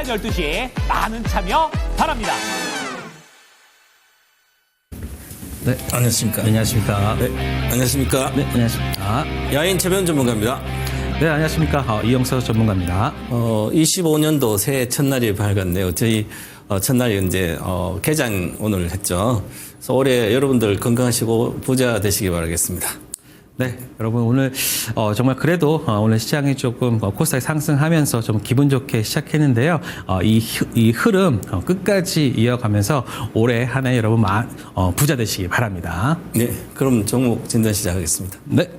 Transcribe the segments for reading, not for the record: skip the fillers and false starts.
12시에 많은 참여 바랍니다. 네, 안녕하십니까. 안녕하십니까. 네, 안녕하십니까. 네, 안녕하십니까. 야인 체면 전문가입니다. 네, 안녕하십니까. 이영서 전문가입니다. 25년도 새해 첫날이 밝았네요. 저희 첫날이 이제 개장 오늘 했죠. 그래서 올해 여러분들 건강하시고 부자 되시기 바라겠습니다. 네, 여러분 오늘 정말 그래도 오늘 시장이 조금 코스닥이 상승하면서 좀 기분 좋게 시작했는데요. 이 흐름 끝까지 이어가면서 올해 한 해 여러분 부자 되시기 바랍니다. 네, 그럼 종목 진단 시작하겠습니다. 네.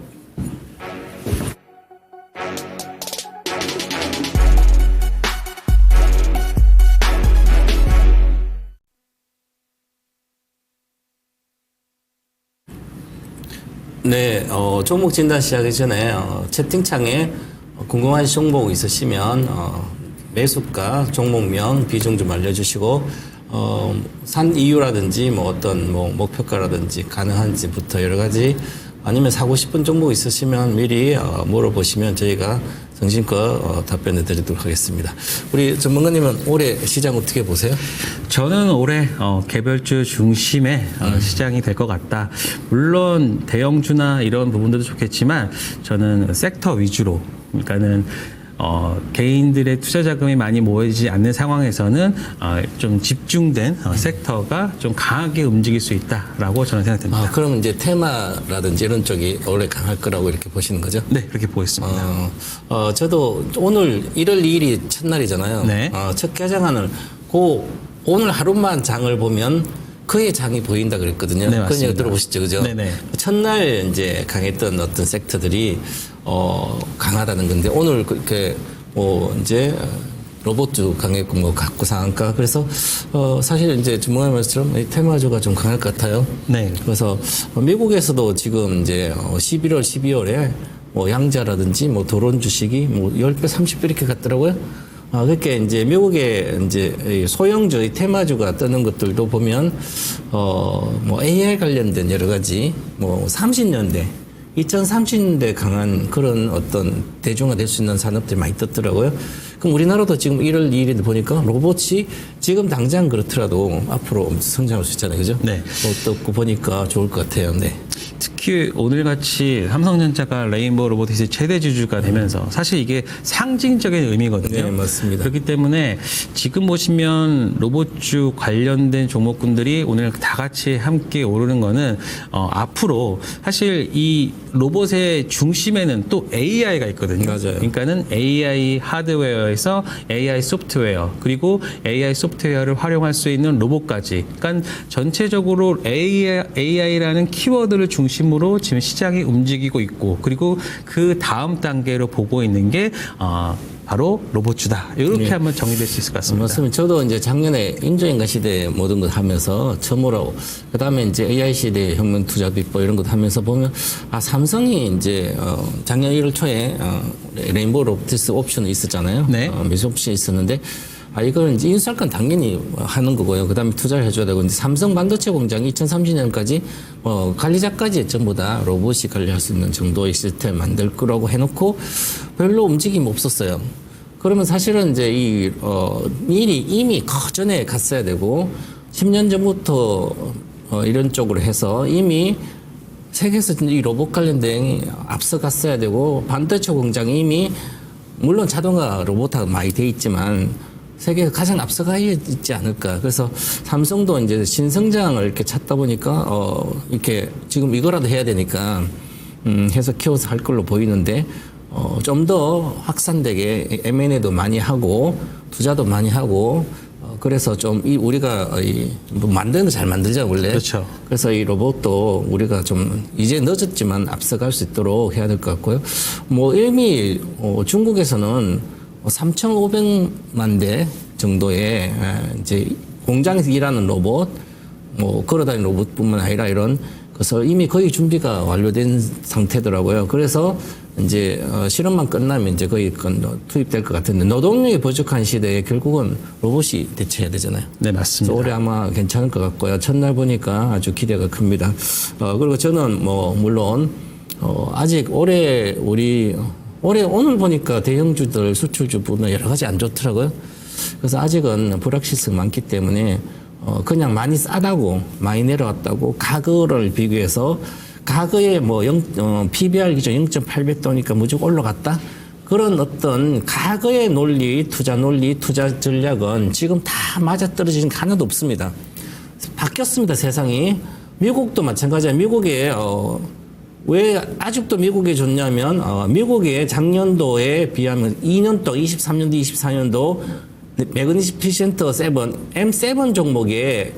네, 종목 진단 시작하기 전에 채팅창에 궁금하신 종목 있으시면 매수가, 종목명, 비중 좀 알려주시고 산 이유라든지 뭐 어떤 뭐 목표가라든지 가능한지부터 여러 가지 아니면 사고 싶은 종목 있으시면 미리 물어보시면 저희가 정신껏 답변을 드리도록 하겠습니다. 우리 전문가님은 올해 시장 어떻게 보세요? 저는 올해 개별주 중심의 시장이 될 것 같다. 물론 대형주나 이런 부분들도 좋겠지만 저는 섹터 위주로, 그러니까는 개인들의 투자 자금이 많이 모이지 않는 상황에서는 좀 집중된 섹터가 좀 강하게 움직일 수 있다라고 저는 생각됩니다. 그러면 이제 테마라든지 이런 쪽이 원래 강할 거라고 이렇게 보시는 거죠? 네, 그렇게 보겠습니다. 저도 오늘 1월 2일이 첫날이잖아요. 네. 첫 개장하는 오늘 하루만 장을 보면 그의 장이 보인다 그랬거든요. 네, 그런 얘기 맞습니다. 들어보셨죠, 그죠? 네네. 첫날 이제 강했던 어떤 섹터들이 강하다는 건데 오늘 그렇게 이제 로봇주 강했고 뭐 갖고 상한가 그래서 사실 이제 전문가 말씀처럼 테마주가 좀 강할 것 같아요. 네. 그래서 미국에서도 지금 이제 11월, 12월에 뭐 양자라든지 뭐 도론 주식이 뭐 10배, 30배 이렇게 갔더라고요. 그렇게 이제 미국의 이제 소형주 테마주가 뜨는 것들도 보면 뭐 AI 관련된 여러 가지 뭐 30년대 2030년대 강한 그런 어떤 대중화 될 수 있는 산업들이 많이 떴더라고요. 그럼 우리나라도 지금 1월 2일에 보니까 로봇이 지금 당장 그렇더라도 앞으로 성장할 수 있잖아요. 그죠? 네. 떴고 보니까 좋을 것 같아요. 네. 특히 오늘같이 삼성전자가 레인보우 로보틱스 최대 주주가 되면서 사실 이게 상징적인 의미거든요. 네, 맞습니다. 그렇기 때문에 지금 보시면 로봇주 관련된 종목군들이 오늘 다 같이 함께 오르는 거는 앞으로 사실 이 로봇의 중심에는 또 AI가 있거든요. 맞아요. 그러니까는 AI 하드웨어에서 AI 소프트웨어 그리고 AI 소프트웨어를 활용할 수 있는 로봇까지. 그러니까 전체적으로 AI라는 키워드를 중심으로 지금 시장이 움직이고 있고 그리고 그 다음 단계로 보고 있는 게 바로 로봇주다. 이렇게 네. 한번 정리될 수 있을 것 같습니다. 맞습니다. 저도 이제 작년에 인조인간 시대 모든 걸 하면서 처음으로 그다음에 이제 AI 시대 혁명 투자 비법 이런 것도 하면서 보면 삼성이 이제 작년 1월 초에 레인보우 로보틱스 옵션이 있었잖아요. 네. 매수 옵션이 있었는데 이걸 이제 인수할 건 당연히 하는 거고요. 그다음에 투자를 해줘야 되고 이제 삼성 반도체 공장이 2030년까지 관리자까지 전부 다 로봇이 관리할 수 있는 정도의 시스템 만들 거라고 해놓고 별로 움직임이 없었어요. 그러면 사실은 이제 일이 이미 그 전에 갔어야 되고 10년 전부터 이런 쪽으로 해서 이미 세계에서 이 로봇 관련된 앞서 갔어야 되고 반도체 공장이 이미 물론 자동화 로봇하고 많이 돼 있지만 세계에서 가장 앞서가 있지 않을까. 그래서 삼성도 이제 신성장을 이렇게 찾다 보니까 이렇게 지금 이거라도 해야 되니까 해서 키워서 할 걸로 보이는데 좀 더 확산되게 M&A도 많이 하고 투자도 많이 하고 그래서 좀 우리가 뭐 만드는 거 잘 만들잖아요, 원래. 그렇죠. 그래서 이 로봇도 우리가 좀 이제 늦었지만 앞서갈 수 있도록 해야 될 것 같고요. 뭐 이미 중국에서는 3,500만 대 정도의 이제 공장에서 일하는 로봇, 뭐 걸어다니는 로봇뿐만 아니라 이런 그래서 이미 거의 준비가 완료된 상태더라고요. 그래서 이제 실험만 끝나면 이제 거의 투입될 것 같은데 노동력이 부족한 시대에 결국은 로봇이 대체해야 되잖아요. 네, 맞습니다. 올해 아마 괜찮을 것 같고요. 첫날 보니까 아주 기대가 큽니다. 그리고 저는 뭐 물론 아직 올해 오늘 보니까 대형주들 수출주 보면 여러 가지 안 좋더라고요. 그래서 아직은 불확실성이 많기 때문에 그냥 많이 싸다고 많이 내려왔다고 과거를 비교해서 과거에 뭐 PBR 기준 0.8배도니까 무조건 올라갔다. 그런 어떤 과거의 논리, 투자 전략은 지금 다 맞아떨어지는 게 하나도 없습니다. 바뀌었습니다, 세상이. 미국도 마찬가지야. 미국에 왜 아직도 미국이 좋냐면 미국의 작년도에 비하면 2년 동안 23년도, 24년도 매그니피센트 7, M7 종목의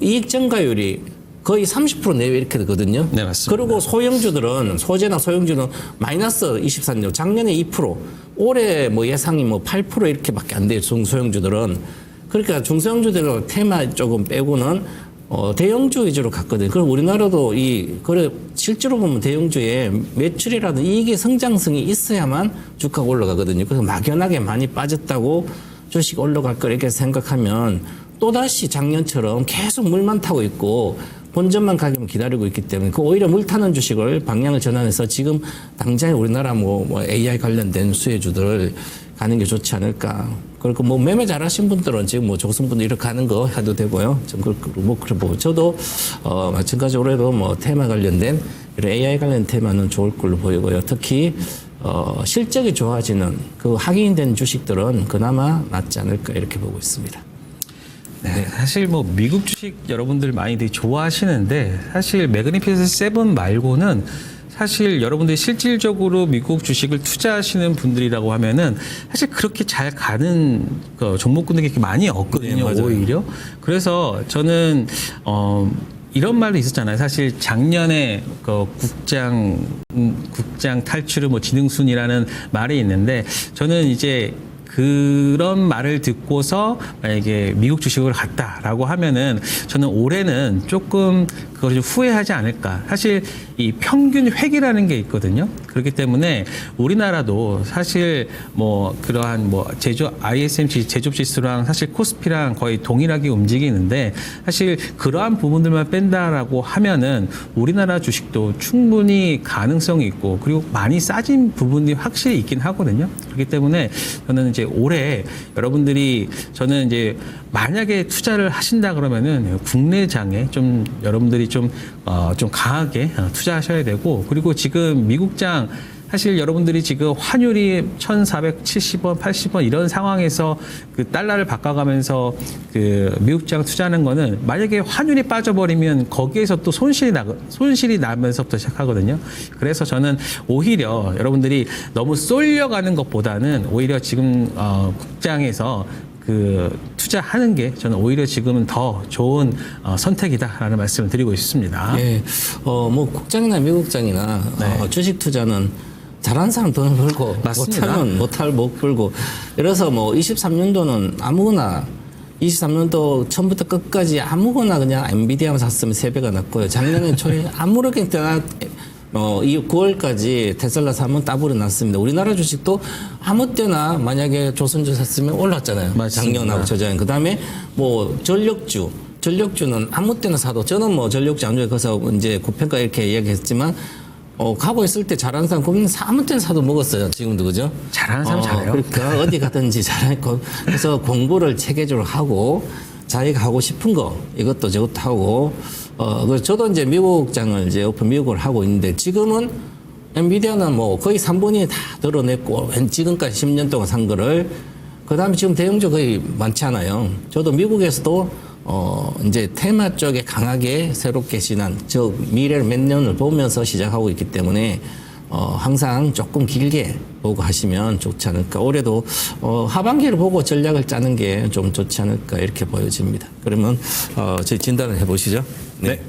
이익 증가율이 거의 30% 내외 이렇게 되거든요. 네, 맞습니다. 그리고 소형주들은 소재나 소형주는 마이너스 24년, 작년에 2%, 올해 뭐 예상이 뭐 8% 이렇게밖에 안 돼요. 중소형주들은. 그러니까 중소형주들은 테마 조금 빼고는 대형주 위주로 갔거든요. 그럼 우리나라도 그래 실제로 보면 대형주에 매출이라든 이익의 성장성이 있어야만 주가가 올라가거든요. 그래서 막연하게 많이 빠졌다고 주식 올라갈 걸 이렇게 생각하면 또다시 작년처럼 계속 물만 타고 있고 본전만 가기만 기다리고 있기 때문에 오히려 물 타는 주식을 방향을 전환해서 지금 당장에 우리나라 뭐 AI 관련된 수혜주들을 가는 게 좋지 않을까. 그리고 뭐 매매 잘하신 분들은 지금 뭐 조선분들 이렇게 하는 거 해도 되고요. 좀 그렇고 저도 마찬가지로 올해도 뭐 테마 관련된 이런 AI 관련 테마는 좋을 걸로 보이고요. 특히 실적이 좋아지는 그 확인된 주식들은 그나마 낫지 않을까 이렇게 보고 있습니다. 네, 사실 뭐 미국 주식 여러분들 많이들 좋아하시는데 사실 매그니피센트 7 말고는 사실 여러분들이 실질적으로 미국 주식을 투자하시는 분들이라고 하면은 사실 그렇게 잘 가는 종목군들이 그렇게 많이 없거든요. 네, 오히려. 그래서 저는 이런 말도 있었잖아요. 사실 작년에 국장 탈출은 뭐 지능순이라는 말이 있는데 저는 이제 그런 말을 듣고서 만약에 미국 주식을 갔다라고 하면은 저는 올해는 조금 그걸 좀 후회하지 않을까. 사실 이 평균 획이라는 게 있거든요. 그렇기 때문에 우리나라도 사실 뭐 그러한 뭐 ISMC 제조업 지수랑 사실 코스피랑 거의 동일하게 움직이는데 사실 그러한 부분들만 뺀다라고 하면은 우리나라 주식도 충분히 가능성이 있고 그리고 많이 싸진 부분이 확실히 있긴 하거든요. 그렇기 때문에 저는 이제 올해 여러분들이 저는 이제 만약에 투자를 하신다 그러면은 국내장에 좀 여러분들이 좀 강하게 투자하셔야 되고 그리고 지금 미국장 사실 여러분들이 지금 환율이 1,470원, 80원 이런 상황에서 그 달러를 바꿔가면서 그 미국장 투자하는 거는 만약에 환율이 빠져버리면 거기에서 또 손실이 나면서부터 시작하거든요. 그래서 저는 오히려 여러분들이 너무 쏠려가는 것보다는 오히려 지금 국장에서 그 투자하는 게 저는 오히려 지금은 더 좋은 선택이다라는 말씀을 드리고 있습니다. 예, 뭐 국장이나 미국장이나 네. 주식 투자는 잘하는 사람 돈을 벌고 맞습니다. 못하면 못 벌고 이래서 뭐 23년도는 아무거나 23년도 처음부터 끝까지 아무거나 그냥 엔비디아만 샀으면 3배가 났고요. 작년에 초에 아무렇게나 이 9월까지 테슬라 사면 따블이 났습니다. 우리나라 주식도 아무 때나 만약에 조선주 샀으면 올랐잖아요. 맞습니다. 작년하고 저작년. 그다음에 뭐 전력주는 아무 때나 사도 저는 뭐 전력주 안 좋아해 그래서 이제 고평가 이렇게 이야기했지만 가고 있을 때 잘하는 사람 그러면 아무 때나 사도 먹었어요. 지금도 그죠? 잘하는 사람 잘해요. 그러니까 어디 가든지 잘하고 그래서 공부를 체계적으로 하고 자기가 하고 싶은 거 이것도 저것도 하고 그래서 저도 이제 미국장을 이제 오픈 미국을 하고 있는데 지금은 엔비디아는 뭐 거의 3분이 다 드러냈고 지금까지 10년 동안 산 거를 그다음에 지금 대형주 거의 많지 않아요. 저도 미국에서도 이제 테마 쪽에 강하게 새롭게 지난 저 미래를 몇 년을 보면서 시작하고 있기 때문에 항상 조금 길게 보고 하시면 좋지 않을까. 올해도 하반기를 보고 전략을 짜는 게 좀 좋지 않을까 이렇게 보여집니다. 그러면 저희 진단을 해보시죠. 네.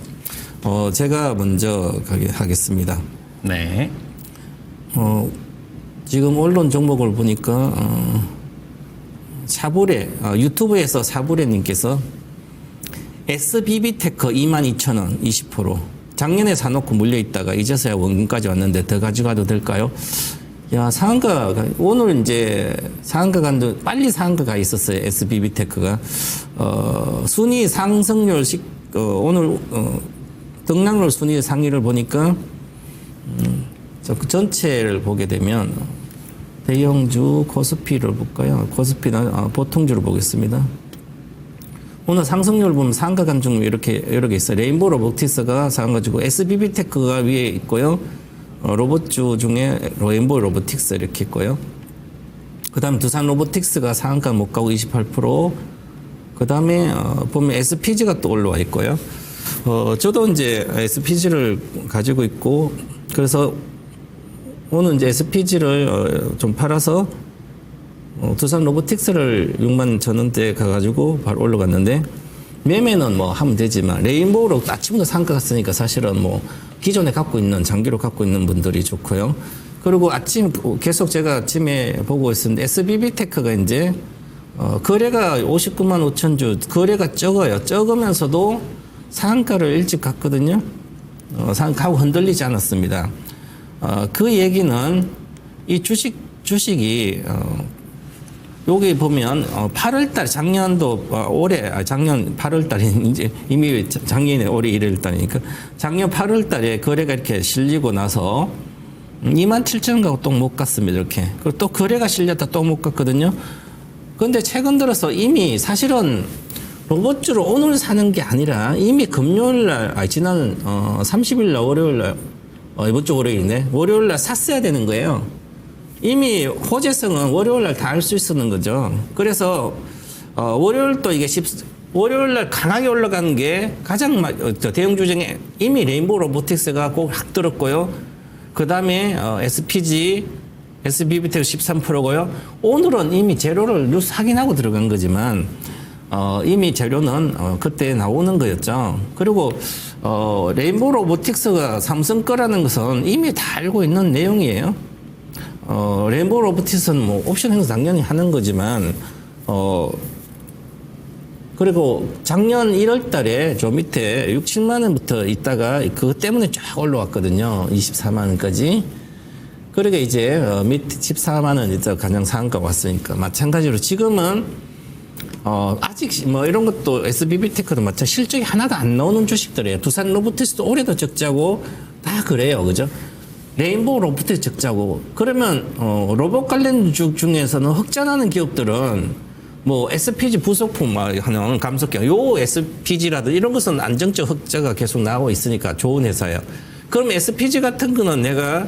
제가 먼저 하겠습니다. 네. 지금 언론 종목을 보니까 유튜브에서 사부레님께서 SBB테크 22,000원 20%. 작년에 사놓고 물려있다가 이제서야 원금까지 왔는데 더 가져가도 될까요? 야, 상한가, 오늘 이제 상한가 빨리 상한가가 있었어요. SBB테크가. 순위 상승률, 오늘, 등락률 순위 상위를 보니까, 그 전체를 보게 되면, 대형주 코스피를 볼까요? 코스피는 보통주를 보겠습니다. 오늘 상승률 보면 상가 간중 이렇게 여러 개 있어요. 레인보우 로보틱스가 상가지고 SBB테크가 위에 있고요. 로봇주 중에 레인보우 로보틱스 이렇게 있고요. 그다음 두산 로보틱스가 상한가 못 가고 28%. 그다음에 보면 SPG가 또 올라와 있고요. 저도 이제 SPG를 가지고 있고 그래서 오늘 이제 SPG를 좀 팔아서 두산 로보틱스를 6만 전원대 가가지고 바로 올라갔는데 매매는 뭐 하면 되지만 레인보우로 아침부터 상가 갔으니까 사실은 뭐 기존에 갖고 있는 장기로 갖고 있는 분들이 좋고요. 그리고 아침 계속 제가 아침에 보고 있었는데 SBB테크가 이제 거래가 59만 5천 주 거래가 적어요. 적으면서도 상한가를 일찍 갔거든요. 상한가하고 흔들리지 않았습니다. 그 얘기는 이 주식이 여기 보면 8월달 작년도 작년 8월달에 이제 이미 작년에 올해 1월달이니까 작년 8월달에 거래가 이렇게 실리고 나서 27,000원 가고 또 못 갔습니다. 이렇게 그리고 또 거래가 실렸다 또 못 갔거든요. 그런데 최근 들어서 이미 사실은 로봇주로 오늘 사는 게 아니라 이미 금요일날 지난 30일날 월요일날 이번 주 월요일이네 월요일날 샀어야 되는 거예요. 이미 호재성은 월요일날 다 알 수 있었는 거죠. 그래서 월요일도 이게 월요일날 강하게 올라간 게 가장 대형주 중에 이미 레인보우 로보틱스가 꼭 확 들었고요. 그 다음에 SPG, SBB테크 13%고요. 오늘은 이미 재료를 뉴스 확인하고 들어간 거지만 이미 재료는 그때 나오는 거였죠. 그리고 레인보우 로보틱스가 삼성 거라는 것은 이미 다 알고 있는 내용이에요. 레인보우 로보틱스는 뭐 옵션 행사 당연히 하는 거지만 그리고 작년 1월 달에 저 밑에 6, 7만 원부터 있다가 그것 때문에 쫙 올라왔거든요. 24만 원까지. 그러게 이제 밑 14만 원 이제 가장 상한가 왔으니까 마찬가지로 지금은 아직 뭐 이런 것도 SBB테크도 마찬가지 실적이 하나도 안 나오는 주식들이에요. 두산 로보틱스도 올해도 적자고 다 그래요. 그죠? 레인보우 로보틱스 적자고 그러면 로봇 관련 주 중에서는 흑자나는 기업들은 뭐 SPG 부속품 하는 감속경 요 SPG라도 이런 것은 안정적 흑자가 계속 나오고 있으니까 좋은 회사예요. 그럼 SPG 같은 거는 내가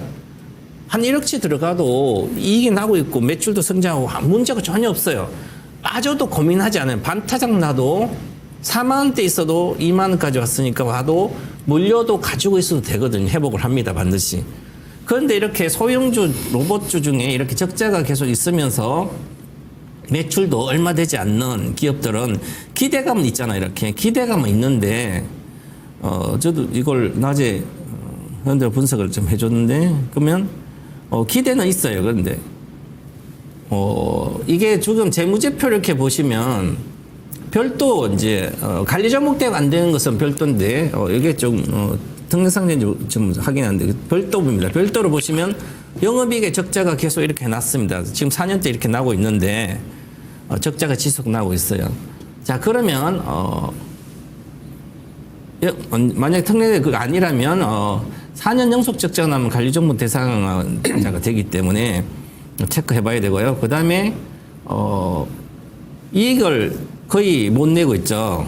한 1억치 들어가도 이익이 나고 있고 매출도 성장하고 문제가 전혀 없어요. 빠져도 고민하지 않아요. 반타작 나도 4만 원대 있어도 2만 원까지 왔으니까 와도 물려도 가지고 있어도 되거든요. 회복을 합니다. 반드시. 그런데 이렇게 소형주 로봇주 중에 이렇게 적자가 계속 있으면서 매출도 얼마 되지 않는 기업들은 기대감은 있잖아요. 이렇게 기대감은 있는데 저도 이걸 낮에 현재 분석을 좀 해줬는데 그러면 기대는 있어요. 그런데 이게 지금 재무제표 이렇게 보시면 별도 이제 관리 종목대가 안 되는 것은 별도인데 이게 좀 특례상인지 좀 확인하는데 별도입니다. 별도로 보시면 영업이익의 적자가 계속 이렇게 났습니다. 지금 4년째 이렇게 나고 있는데 적자가 지속 나고 있어요. 자 그러면 만약에 특례가 아니라면 4년 연속 적자가 나면 관리종목 대상자가 되기 때문에 체크해봐야 되고요. 그 다음에 이익을 거의 못 내고 있죠.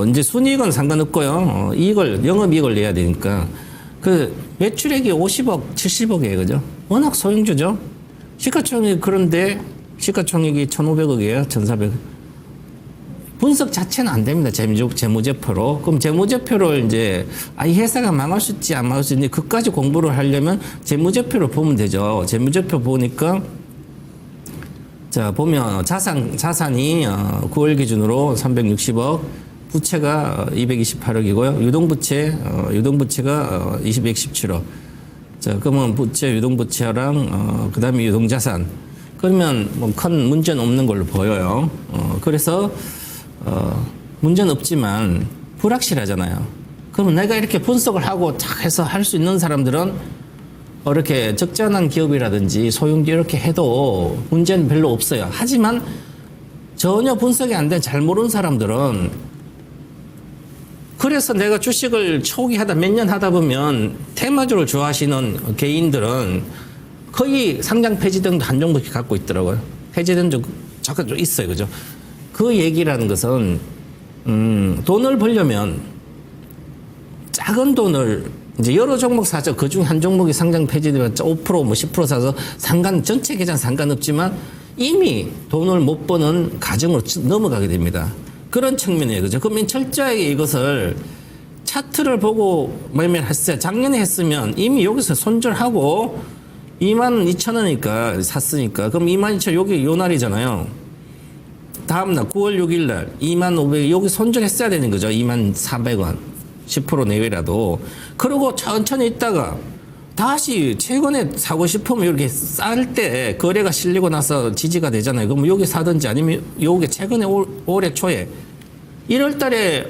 이제 순이익은 상관없고요. 영업이익을 내야 되니까. 그 매출액이 50억, 70억이에요. 그죠? 워낙 소형주죠. 시가총액이 그런데 시가총액이 1,500억이에요. 1,400억. 분석 자체는 안 됩니다. 재무제표로. 그럼 재무제표를 이제 이 회사가 망할 수 있지 안 망할 수 있는지 그까지 공부를 하려면 재무제표를 보면 되죠. 재무제표 보니까 자 보면 자산이 9월 기준으로 360억, 부채가 228억이고요. 유동부채가 217억. 자 그러면 부채, 유동부채랑 그다음에 유동자산. 그러면 뭐 큰 문제는 없는 걸로 보여요. 그래서 문제는 없지만 불확실하잖아요. 그럼 내가 이렇게 분석을 하고 탁 해서 할 수 있는 사람들은 이렇게 적절한 기업이라든지 소형주 이렇게 해도 문제는 별로 없어요. 하지만 전혀 분석이 안 된 잘 모르는 사람들은 그래서 내가 주식을 초기 하다 몇 년 하다 보면 테마주를 좋아하시는 개인들은 거의 상장 폐지된 한 종목씩 갖고 있더라고요. 폐지된 종 잠깐 좀 있어요, 그죠? 그 얘기라는 것은 돈을 벌려면 작은 돈을 이제 여러 종목 사죠. 그중 한 종목이 상장 폐지되면 5% 뭐 10% 사서 전체 계산 상관없지만 이미 돈을 못 버는 가정으로 넘어가게 됩니다. 그런 측면이에요, 그죠? 그러면 철저하게 이것을 차트를 보고 매매를 했어요. 작년에 했으면 이미 여기서 손절하고 22,000원이니까 샀으니까 그럼 22,000원 여기 요 날이잖아요. 다음날 9월 6일 날 25,000원 여기 손절했어야 되는 거죠. 24,000원 10% 내외라도. 그리고 천천히 있다가 다시 최근에 사고 싶으면 이렇게 쌀 때 거래가 실리고 나서 지지가 되잖아요. 그럼 여기 사든지 아니면 요게 최근에 올해 초에 1월 달에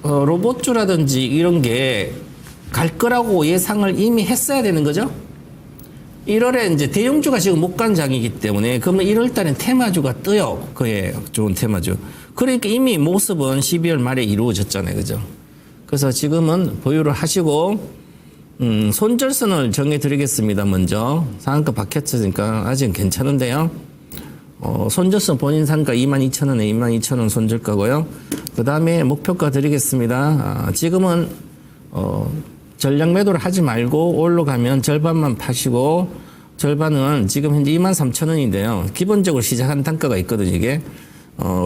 로봇주라든지 이런 게 갈 거라고 예상을 이미 했어야 되는 거죠. 1월에 이제 대형주가 지금 못 간 장이기 때문에 그러면 1월 달엔 테마주가 떠요. 그에 좋은 테마주. 그러니까 이미 모습은 12월 말에 이루어졌잖아요. 그죠? 그래서 지금은 보유를 하시고 손절선을 정해드리겠습니다. 먼저 상한가 박혔으니까 아직은 괜찮은데요. 손절선 본인 상가 22,000원에 22,000원 손절가고요. 그 다음에 목표가 드리겠습니다. 지금은 전량 매도를 하지 말고 올라가면 절반만 파시고 절반은 지금 현재 23,000원인데요. 기본적으로 시작한 단가가 있거든요. 이게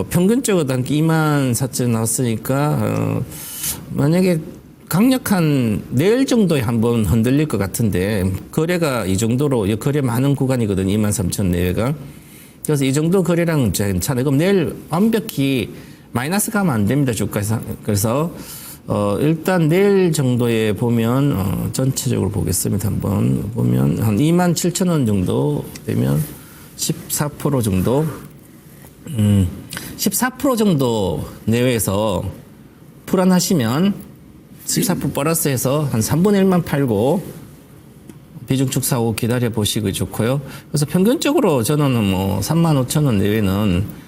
평균적으로 단가 24,000원 나왔으니까 만약에 강력한 내일 정도에 한번 흔들릴 것 같은데 거래가 이 정도로 거래 많은 구간이거든요. 23,000원 내외가. 그래서 이 정도 거래량은 괜찮아요. 그럼 내일 완벽히 마이너스 가면 안 됩니다. 주가에서. 그래서 일단 내일 정도에 보면 전체적으로 보겠습니다. 한번 보면 한 27,000원 정도 되면 14% 정도 14% 정도 내외에서 불안하시면 14% 플러스해서 한 3분의 1만 팔고 비중축 사고 기다려 보시기 좋고요. 그래서 평균적으로 저는 뭐 35,000원 내외는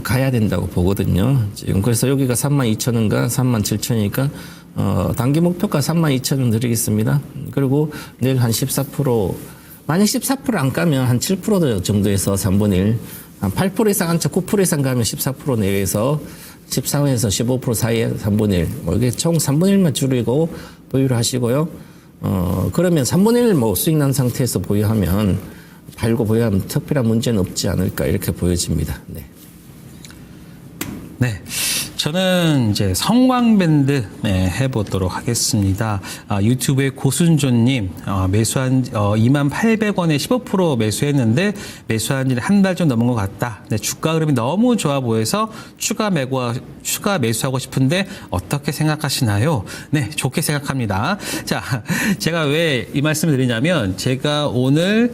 가야 된다고 보거든요. 지금 그래서 여기가 32,000원인가 37,000원이니까 단기 목표가 32,000원 드리겠습니다. 그리고 내일 한 14% 만약 14%안 가면 한 7% 정도에서 3분의 1, 한 8% 이상 한 차 9% 이상 가면 14% 내외에서 14에서 15% 사이에 3분의 1. 뭐 이게 총 3분의 1만 줄이고 보유를 하시고요. 그러면 3분의 1 뭐 수익 난 상태에서 보유하면 팔고 보유하면 특별한 문제는 없지 않을까 이렇게 보여집니다. 네. 네. 저는 이제 성광밴드 해보도록 하겠습니다. 유튜브에 고순조님 매수한 28,000원에 15% 매수했는데 매수한 지는 한 달 좀 넘은 것 같다. 네, 주가 흐름이 너무 좋아 보여서 추가 매수하고 싶은데 어떻게 생각하시나요? 네, 좋게 생각합니다. 자, 제가 왜 이 말씀을 드리냐면 제가 오늘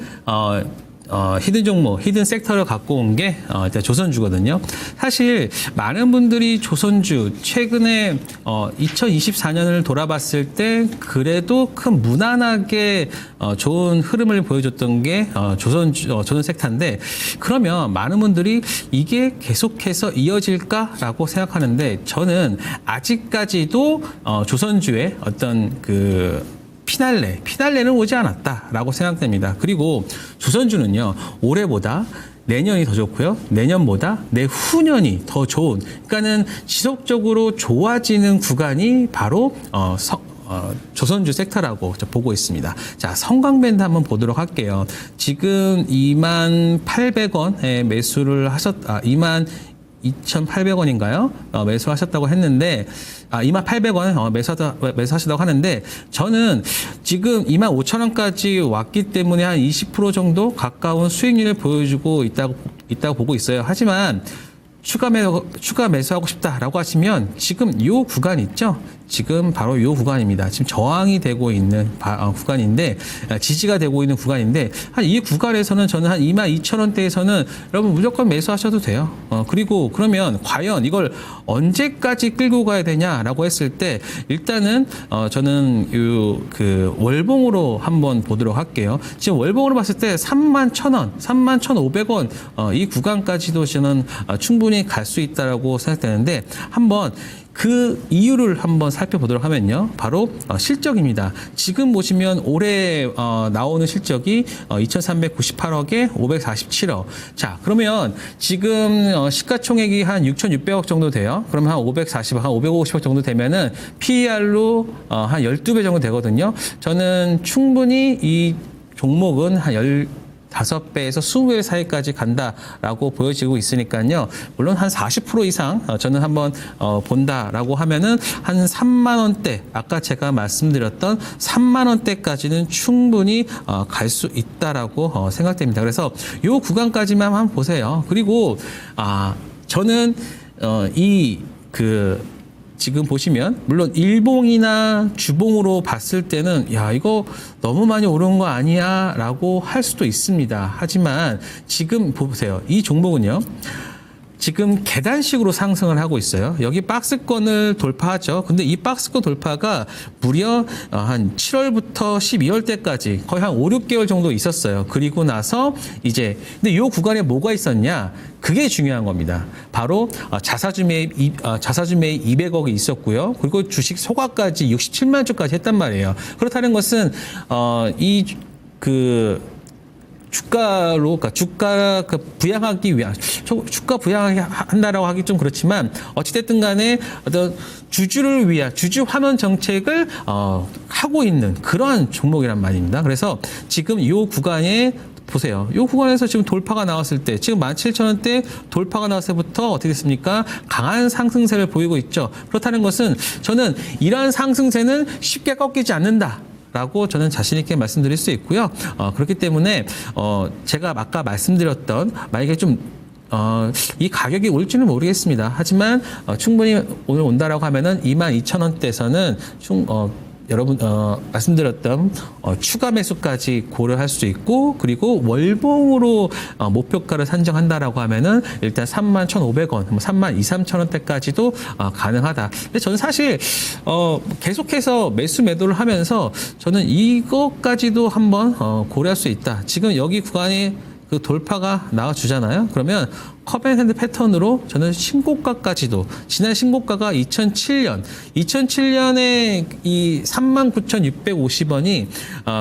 히든 종목, 히든 섹터를 갖고 온 게 조선주거든요. 사실 많은 분들이 조선주 최근에 2024년을 돌아봤을 때 그래도 큰 무난하게 좋은 흐름을 보여줬던 게 조선 섹터인데 그러면 많은 분들이 이게 계속해서 이어질까라고 생각하는데 저는 아직까지도 조선주의 어떤 피날레는 오지 않았다라고 생각됩니다. 그리고 조선주는요, 올해보다 내년이 더 좋고요, 내년보다 내후년이 더 좋은, 그러니까는 지속적으로 좋아지는 구간이 바로 조선주 섹터라고 보고 있습니다. 자, 성광밴드 한번 보도록 할게요. 지금 28,000원에 매수를 22,800원인가요? 매수하셨다고 했는데, 28,000원 매수하셨다고 하는데, 저는 지금 25,000원까지 왔기 때문에 한 20% 정도 가까운 수익률을 보여주고 있다고 보고 있어요. 하지만, 추가 매수하고 싶다라고 하시면 지금 이 구간 있죠? 지금 바로 이 구간입니다. 지금 저항이 되고 있는 구간인데 지지가 되고 있는 구간인데 한 이 구간에서는 저는 한 22,000원대에서는 여러분 무조건 매수하셔도 돼요. 그리고 그러면 과연 이걸 언제까지 끌고 가야 되냐라고 했을 때 일단은 저는 월봉으로 한번 보도록 할게요. 지금 월봉으로 봤을 때 31,000원, 31,500원 이 구간까지도 저는 충분히 갈 수 있다라고 생각되는데 한번 그 이유를 한번 살펴보도록 하면요. 바로 실적입니다. 지금 보시면 올해 나오는 실적이 2,398억에 547억. 자, 그러면 지금 시가총액이 한 6,600억 정도 돼요. 그러면 한 540억, 한 550억 정도 되면은 PER로 한 12배 정도 되거든요. 저는 충분히 이 종목은 한 15배에서 20배 사이까지 간다라고 보여지고 있으니까요. 물론 한 40% 이상 저는 한번 본다라고 하면은 한 3만 원대, 아까 제가 말씀드렸던 3만 원대까지는 충분히 갈 수 있다라고 생각됩니다. 그래서 요 구간까지만 한번 보세요. 그리고 저는 지금 보시면 물론 일봉이나 주봉으로 봤을 때는 야 이거 너무 많이 오른 거 아니야 라고 할 수도 있습니다. 하지만 지금 보세요. 이 종목은요. 지금 계단식으로 상승을 하고 있어요. 여기 박스권을 돌파하죠. 근데 이 박스권 돌파가 무려 한 7월부터 12월 때까지 거의 한 5, 6개월 정도 있었어요. 그리고 나서 이제 근데 이 구간에 뭐가 있었냐? 그게 중요한 겁니다. 바로 자사주 매입 200억이 있었고요. 그리고 주식 소각까지 67만 주까지 했단 말이에요. 그렇다는 것은 주가로, 그러니까 주가 부양하기 위한, 주가 부양한다라고 하기 좀 그렇지만, 어찌됐든 간에 어떤 주주를 위한, 주주 환원 정책을, 하고 있는 그러한 종목이란 말입니다. 그래서 지금 이 구간에 보세요. 이 구간에서 지금 돌파가 나왔을 때, 지금 17,000원대 돌파가 나왔을 때부터 어떻게 됐습니까? 강한 상승세를 보이고 있죠. 그렇다는 것은 저는 이러한 상승세는 쉽게 꺾이지 않는다. 라고 저는 자신 있게 말씀드릴 수 있고요. 그렇기 때문에 제가 아까 말씀드렸던 만약에 좀 이 가격이 올지는 모르겠습니다. 하지만 충분히 오늘 온다라고 하면은 22,000원대에서는 여러분 말씀드렸던 추가 매수까지 고려할 수 있고 그리고 월봉으로 목표가를 산정한다라고 하면은 일단 31,500원, 32,000~33,000원대까지도 가능하다. 근데 저는 사실 계속해서 매수 매도를 하면서 저는 이것까지도 한번 고려할 수 있다. 지금 여기 구간에 그 돌파가 나와주잖아요. 그러면 컵앤핸드 패턴으로 저는 신고가까지도 지난 신고가가 2007년에 이 39,650원이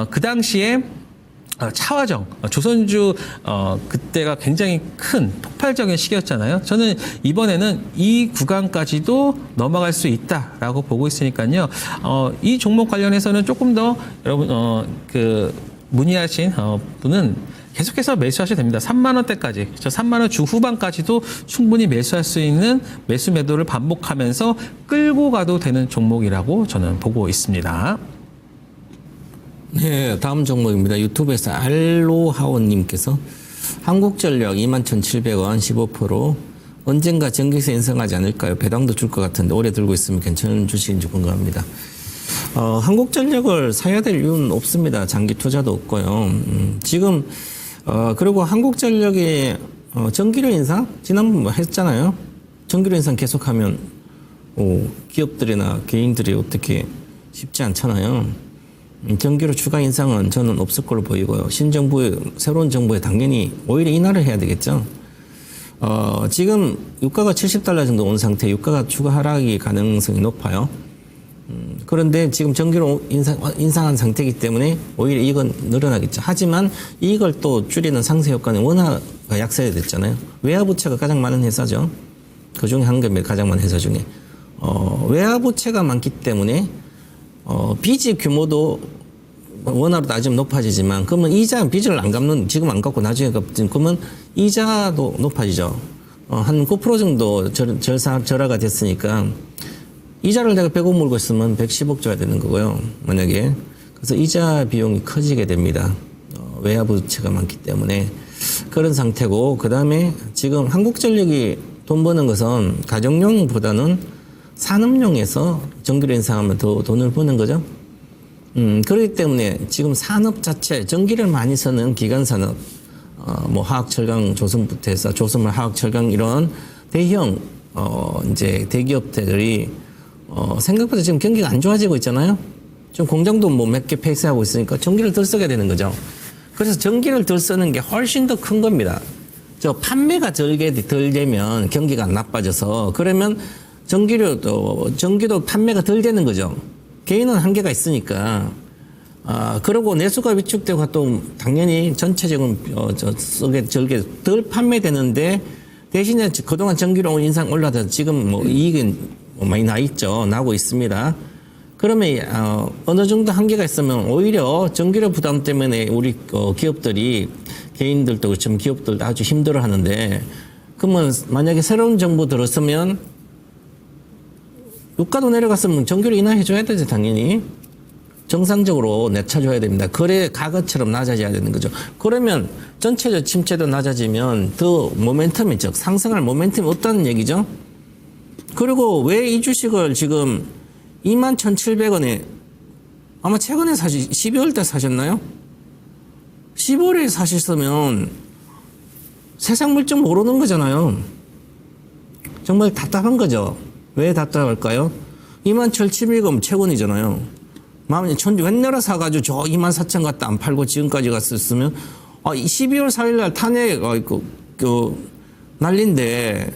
그 당시에 차화정 조선주 그때가 굉장히 큰 폭발적인 시기였잖아요. 저는 이번에는 이 구간까지도 넘어갈 수 있다라고 보고 있으니까요. 이 종목 관련해서는 조금 더 여러분 문의하신 분은 계속해서 매수하셔도 됩니다. 3만 원대까지, 3만 원 중후반까지도 충분히 매수할 수 있는 매수 매도를 반복하면서 끌고 가도 되는 종목이라고 저는 보고 있습니다. 네, 다음 종목입니다. 유튜브에서 알로하원님께서 한국전력 21,700원 15% 언젠가 전기세 인상하지 않을까요? 배당도 줄 것 같은데 오래 들고 있으면 괜찮은 주식인지 궁금합니다. 한국전력을 사야 될 이유는 없습니다. 장기 투자도 없고요. 지금 그리고 한국전력의 전기료 인상 지난번 했잖아요. 전기료 인상 계속하면 기업들이나 개인들이 어떻게 쉽지 않잖아요. 전기료 추가 인상은 저는 없을 걸로 보이고요. 새로운 정부에 당연히 오히려 인하를 해야 되겠죠. 지금 유가가 $70 정도 온 상태, 유가가 추가 하락이 가능성이 높아요. 그런데 지금 전기료 인상한 상태이기 때문에 오히려 이익은 늘어나겠죠. 하지만 이익을 또 줄이는 상세 효과는 원화가 약세됐잖아요. 외화부채가 가장 많은 회사죠. 그 중에 한 겁니다. 가장 많은 회사 중에. 외화부채가 많기 때문에 빚의 규모도 원화로 따지면 높아지지만 그러면 빚을 안 갚는, 지금 안 갚고 나중에 갚든 그러면 이자도 높아지죠. 한 9% 정도 절하가 됐으니까 이자를 내가 100억 물고 있으면 110억 줘야 되는 거고요. 만약에. 그래서 이자 비용이 커지게 됩니다. 외화부채가 많기 때문에. 그런 상태고, 그 다음에 지금 한국전력이 돈 버는 것은 가정용보다는 산업용에서 전기료 인상하면 더 돈을 버는 거죠. 그렇기 때문에 지금 산업 자체, 전기를 많이 쓰는 기간산업, 화학철강 조선부터 해서 조선물 화학철강 이런 대형, 이제 대기업들이 생각보다 지금 경기가 안 좋아지고 있잖아요. 지금 공장도 몇 개 폐쇄하고 있으니까 전기를 덜 쓰게 되는 거죠. 그래서 전기를 덜 쓰는 게 훨씬 더 큰 겁니다. 판매가 덜 되면 경기가 나빠져서 그러면 전기도 판매가 덜 되는 거죠. 개인은 한계가 있으니까. 그리고 내수가 위축되고 또 당연히 전체적인 절개 덜 판매되는데 대신에 그동안 전기료 인상 올라서 지금 뭐 이익은 많이 나 있죠. 나고 있습니다. 그러면 어느 정도 한계가 있으면 오히려 전기료 부담 때문에 우리 기업들이 개인들도 그렇지만 기업들도 아주 힘들어 하는데 그러면 만약에 새로운 정부 들었으면 유가도 내려갔으면 전기료 인하해 줘야 되죠. 당연히. 정상적으로 내쳐줘야 됩니다. 그래 과거처럼 낮아져야 되는 거죠. 그러면 전체적 침체도 낮아지면 더 모멘텀이 즉 상승할 모멘텀이 없다는 얘기죠. 그리고 왜 이 주식을 지금 21,700원에 아마 최근에 12월 때 사셨나요? 10월에 사셨으면 세상 물정 모르는 거잖아요. 정말 답답한 거죠. 왜 답답할까요? 21,700원 최고이잖아요. 마음이 웬내라 사가지고 저 24,000 갖다 안 팔고 지금까지 갔었으면 12월 4일 날 탄핵 난리인데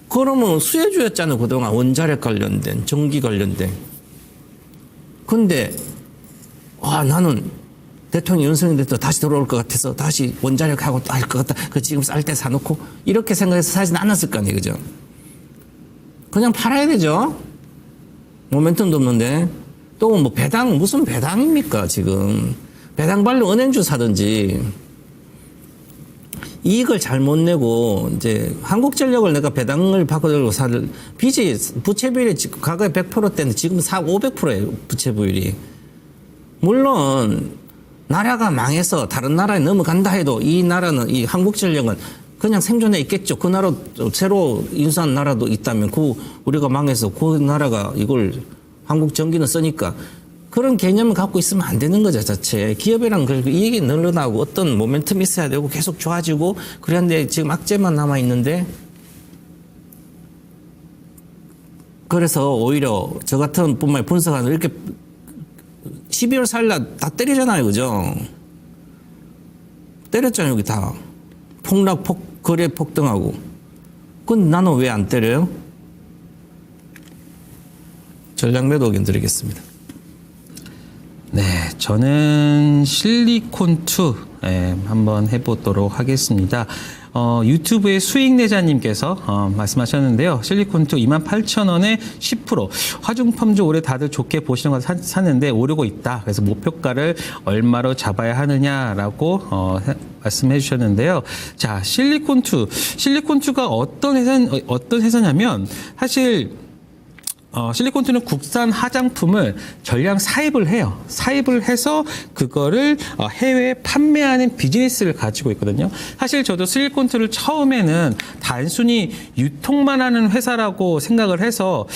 그러면 수혜주였잖아요. 그동안 원자력 관련된 전기 관련된. 근데 나는 대통령 윤석열 대통령 다시 돌아올 것 같아서 다시 원자력하고 또 할 것 같다. 그 지금 쌀 때 사놓고 이렇게 생각해서 사진 않았을 거 아니에요. 그죠? 그냥 팔아야 되죠. 모멘텀도 없는데 또 뭐 배당 무슨 배당입니까 지금 배당 발로 은행주 사든지 이익을 잘 못 내고 이제 한국전력을 내가 배당을 바꿔들고 살 빚이 부채 비율이 과거에 100%대인데 지금 500%예요 부채 비율이. 물론 나라가 망해서 다른 나라에 넘어간다 해도 이 나라는 이 한국전력은 그냥 생존해 있겠죠. 그 나라 새로 인수한 나라도 있다면 그 우리가 망해서 그 나라가 이걸 한국 전기는 쓰니까 그런 개념을 갖고 있으면 안 되는 거죠 자체. 기업이랑 이익이 늘어나고 어떤 모멘텀이 있어야 되고 계속 좋아지고 그런데 지금 악재만 남아 있는데 그래서 오히려 저 같은 뿐만 분석하는 이렇게 12월 4일 날 다 때리잖아요, 그죠? 때렸잖아요 여기 다. 거래 폭등하고. 그건 나는 왜 안 때려요? 전략 매도 의견 드리겠습니다. 네, 저는 실리콘2 한번 해보도록 하겠습니다. 유튜브의 수익내자님께서 말씀하셨는데요. 실리콘2 28,000원에 10% 화중펌주 올해 다들 좋게 보시는 거 샀는데 오르고 있다. 그래서 목표가를 얼마로 잡아야 하느냐라고 말씀해 주셨는데요. 자, 실리콘2가 어떤 회사냐면 사실 실리콘2는 국산 화장품을 전량 사입을 해요. 사입을 해서 그거를 해외에 판매하는 비즈니스를 가지고 있거든요. 사실 저도 실리콘2를 처음에는 단순히 유통만 하는 회사라고 생각을 해서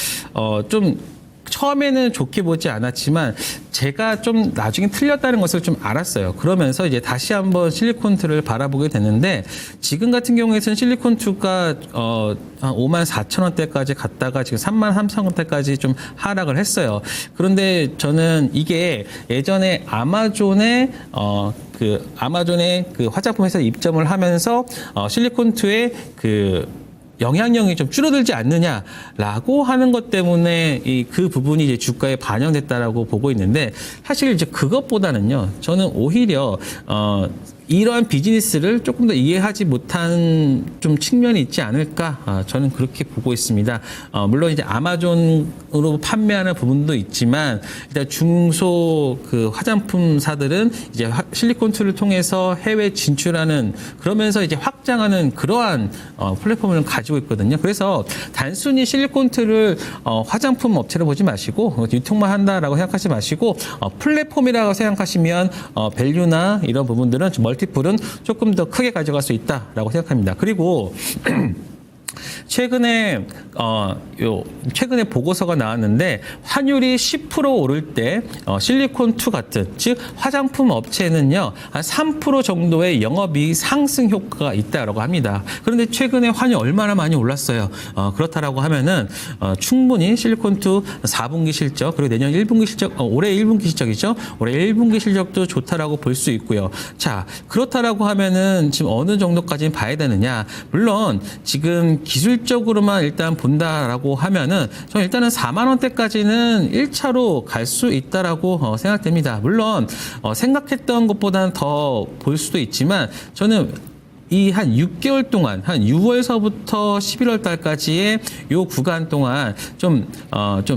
좀 처음에는 좋게 보지 않았지만 제가 좀 나중에 틀렸다는 것을 좀 알았어요. 그러면서 이제 다시 한번 실리콘2를 바라보게 됐는데 지금 같은 경우에는 실리콘2가 한 54,000원대까지 갔다가 지금 33,000원대까지 좀 하락을 했어요. 그런데 저는 이게 예전에 아마존의 그 화장품 회사 입점을 하면서 실리콘2의 그 영향력이 좀 줄어들지 않느냐라고 하는 것 때문에 그 부분이 이제 주가에 반영됐다라고 보고 있는데 사실 이제 그것보다는요 저는 오히려 이러한 비즈니스를 조금 더 이해하지 못한 좀 측면이 있지 않을까 저는 그렇게 보고 있습니다. 물론 이제 아마존으로 판매하는 부분도 있지만 일단 중소 그 화장품사들은 이제 실리콘2를 통해서 해외 진출하는 그러면서 이제 확장하는 그러한 플랫폼을 가지고 있거든요. 그래서 단순히 실리콘2를 화장품 업체로 보지 마시고 유통만 한다라고 생각하지 마시고 플랫폼이라고 생각하시면 밸류나 이런 부분들은 멀티플은 조금 더 크게 가져갈 수 있다라고 생각합니다. 그리고 최근에 보고서가 나왔는데 환율이 10% 오를 때 실리콘2 같은 즉 화장품 업체는요 한 3% 정도의 영업이익 상승 효과가 있다라고 합니다. 그런데 최근에 환율이 얼마나 많이 올랐어요. 그렇다라고 하면은 충분히 실리콘2 4분기 실적 그리고 내년 1분기 실적 올해 1분기 실적이죠. 올해 1분기 실적도 좋다라고 볼 수 있고요. 자 그렇다라고 하면은 지금 어느 정도까지 봐야 되느냐? 물론 지금 기술적으로만 일단 본다라고 하면은 저는 일단은 4만 원대까지는 1차로 갈 수 있다라고 생각됩니다. 물론 생각했던 것보다는 더 볼 수도 있지만 저는 이 한 6개월 동안 한 6월서부터 11월 달까지의 요 구간 동안 좀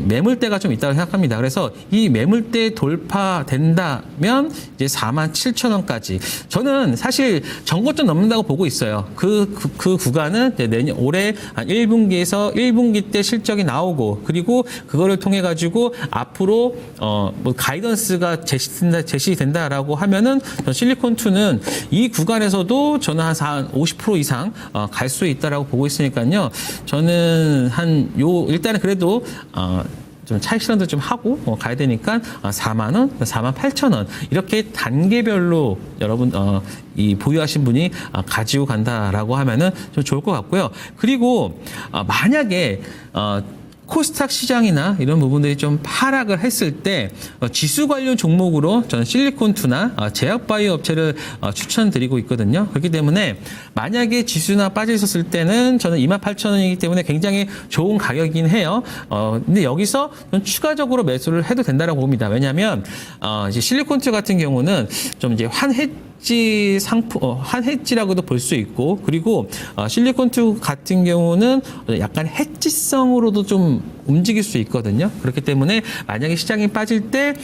매물대가 좀 있다고 생각합니다. 그래서 이 매물대 돌파된다면 이제 47,000원까지 저는 사실 전고점 넘는다고 보고 있어요. 그 구간은 이제 내년 올해 한 1분기에서 1분기 때 실적이 나오고 그리고 그거를 통해 가지고 앞으로 뭐 가이던스가 제시된다라고 하면은 실리콘2는 이 구간에서도 저는 한 50% 이상 갈 수 있다라고 보고 있으니까요. 저는 일단은 그래도 좀 차익 실현도 좀 하고 가야 되니까 4만 원, 4만 8천 원 이렇게 단계별로 여러분 이 보유하신 분이 가지고 간다라고 하면은 좀 좋을 것 같고요. 그리고 만약에 코스닥 시장이나 이런 부분들이 좀 하락을 했을 때 지수 관련 종목으로 저는 실리콘2나 제약바이오 업체를 추천드리고 있거든요. 그렇기 때문에 만약에 지수나 빠져 있었을 때는 저는 28,000원이기 때문에 굉장히 좋은 가격이긴 해요. 근데 여기서 추가적으로 매수를 해도 된다라고 봅니다. 왜냐하면 이제 실리콘2 같은 경우는 좀 이제 한해지 상품, 한해지라고도 볼 수 있고, 그리고 실리콘2 같은 경우는 약간 해지성으로도 좀 움직일 수 있거든요. 그렇기 때문에 만약에 시장이 빠질 때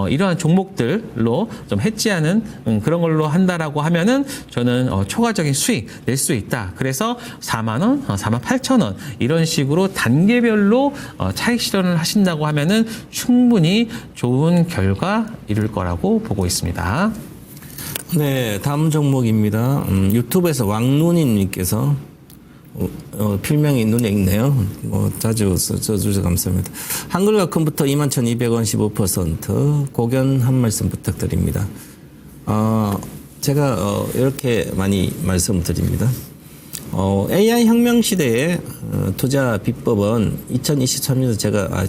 이러한 종목들로 좀 해지하는 그런 걸로 한다라고 하면은 저는 초과적인 수익 낼 수 있다. 그래서 4만 원, 4만 8천 원 이런 식으로 단계별로 차익 실현을 하신다고 하면은 충분히 좋은 결과 이룰 거라고 보고 있습니다. 네, 다음 종목입니다. 유튜브에서 왕눈이님께서 필명이 눈에 있네요. 자주 써주셔서 감사합니다. 한글과 컴퓨터 21,200원 15% 고견 한 말씀 부탁드립니다. 제가 이렇게 많이 말씀드립니다. AI 혁명 시대의 투자 비법은 2023년도 제가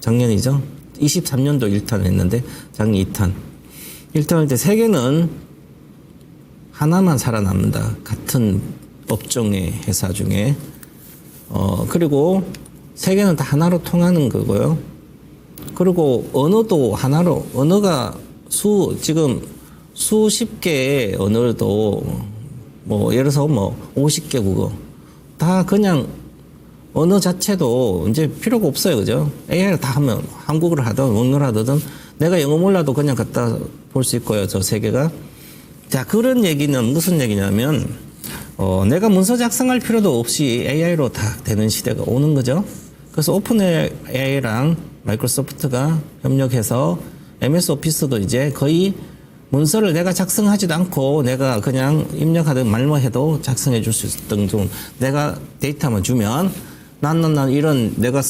작년이죠. 23년도 1탄 했는데 작년 2탄. 1탄 할 때 세계는 하나만 살아남는다. 같은 업종의 회사 중에. 그리고 세계는 다 하나로 통하는 거고요. 그리고 언어도 하나로, 언어가 지금 수십 개의 언어도 예를 들어서 50개 국어. 다 그냥 언어 자체도 이제 필요가 없어요. 그죠? AI를 다 하면 한국어를 하든 원어를 하든 내가 영어 몰라도 그냥 갖다 볼 수 있고요. 저 세계가. 자, 그런 얘기는 무슨 얘기냐면 내가 문서 작성할 필요도 없이 AI로 다 되는 시대가 오는 거죠. 그래서 오픈 AI랑 마이크로소프트가 협력해서 MS 오피스도 이제 거의 문서를 내가 작성하지도 않고 내가 그냥 입력하든 말모해도 작성해 줄 수 있던 좀 내가 데이터만 주면 난 이런 내가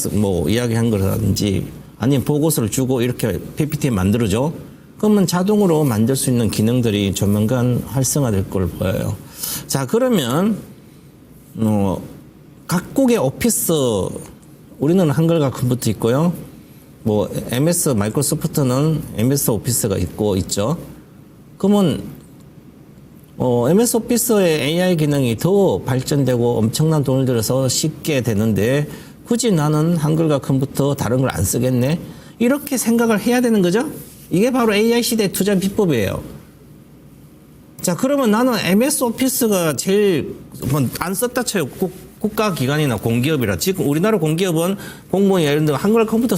이야기한 거라든지 아니면 보고서를 주고 이렇게 PPT 만들어줘. 그러면 자동으로 만들 수 있는 기능들이 조만간 활성화될 걸 보여요. 자, 그러면 각국의 오피스 우리는 한글과 컴퓨터 있고요. MS 마이크로소프트는 MS 오피스가 있죠. 그러면 MS 오피스의 AI 기능이 더 발전되고 엄청난 돈을 들여서 쉽게 되는데 굳이 나는 한글과 컴퓨터 다른 걸 안 쓰겠네? 이렇게 생각을 해야 되는 거죠? 이게 바로 AI 시대의 투자 비법이에요. 자, 그러면 나는 MS 오피스가 제일 안 썼다 쳐요. 국가기관이나 공기업이라. 지금 우리나라 공기업은 공무원이 예를 들어 한글 컴퓨터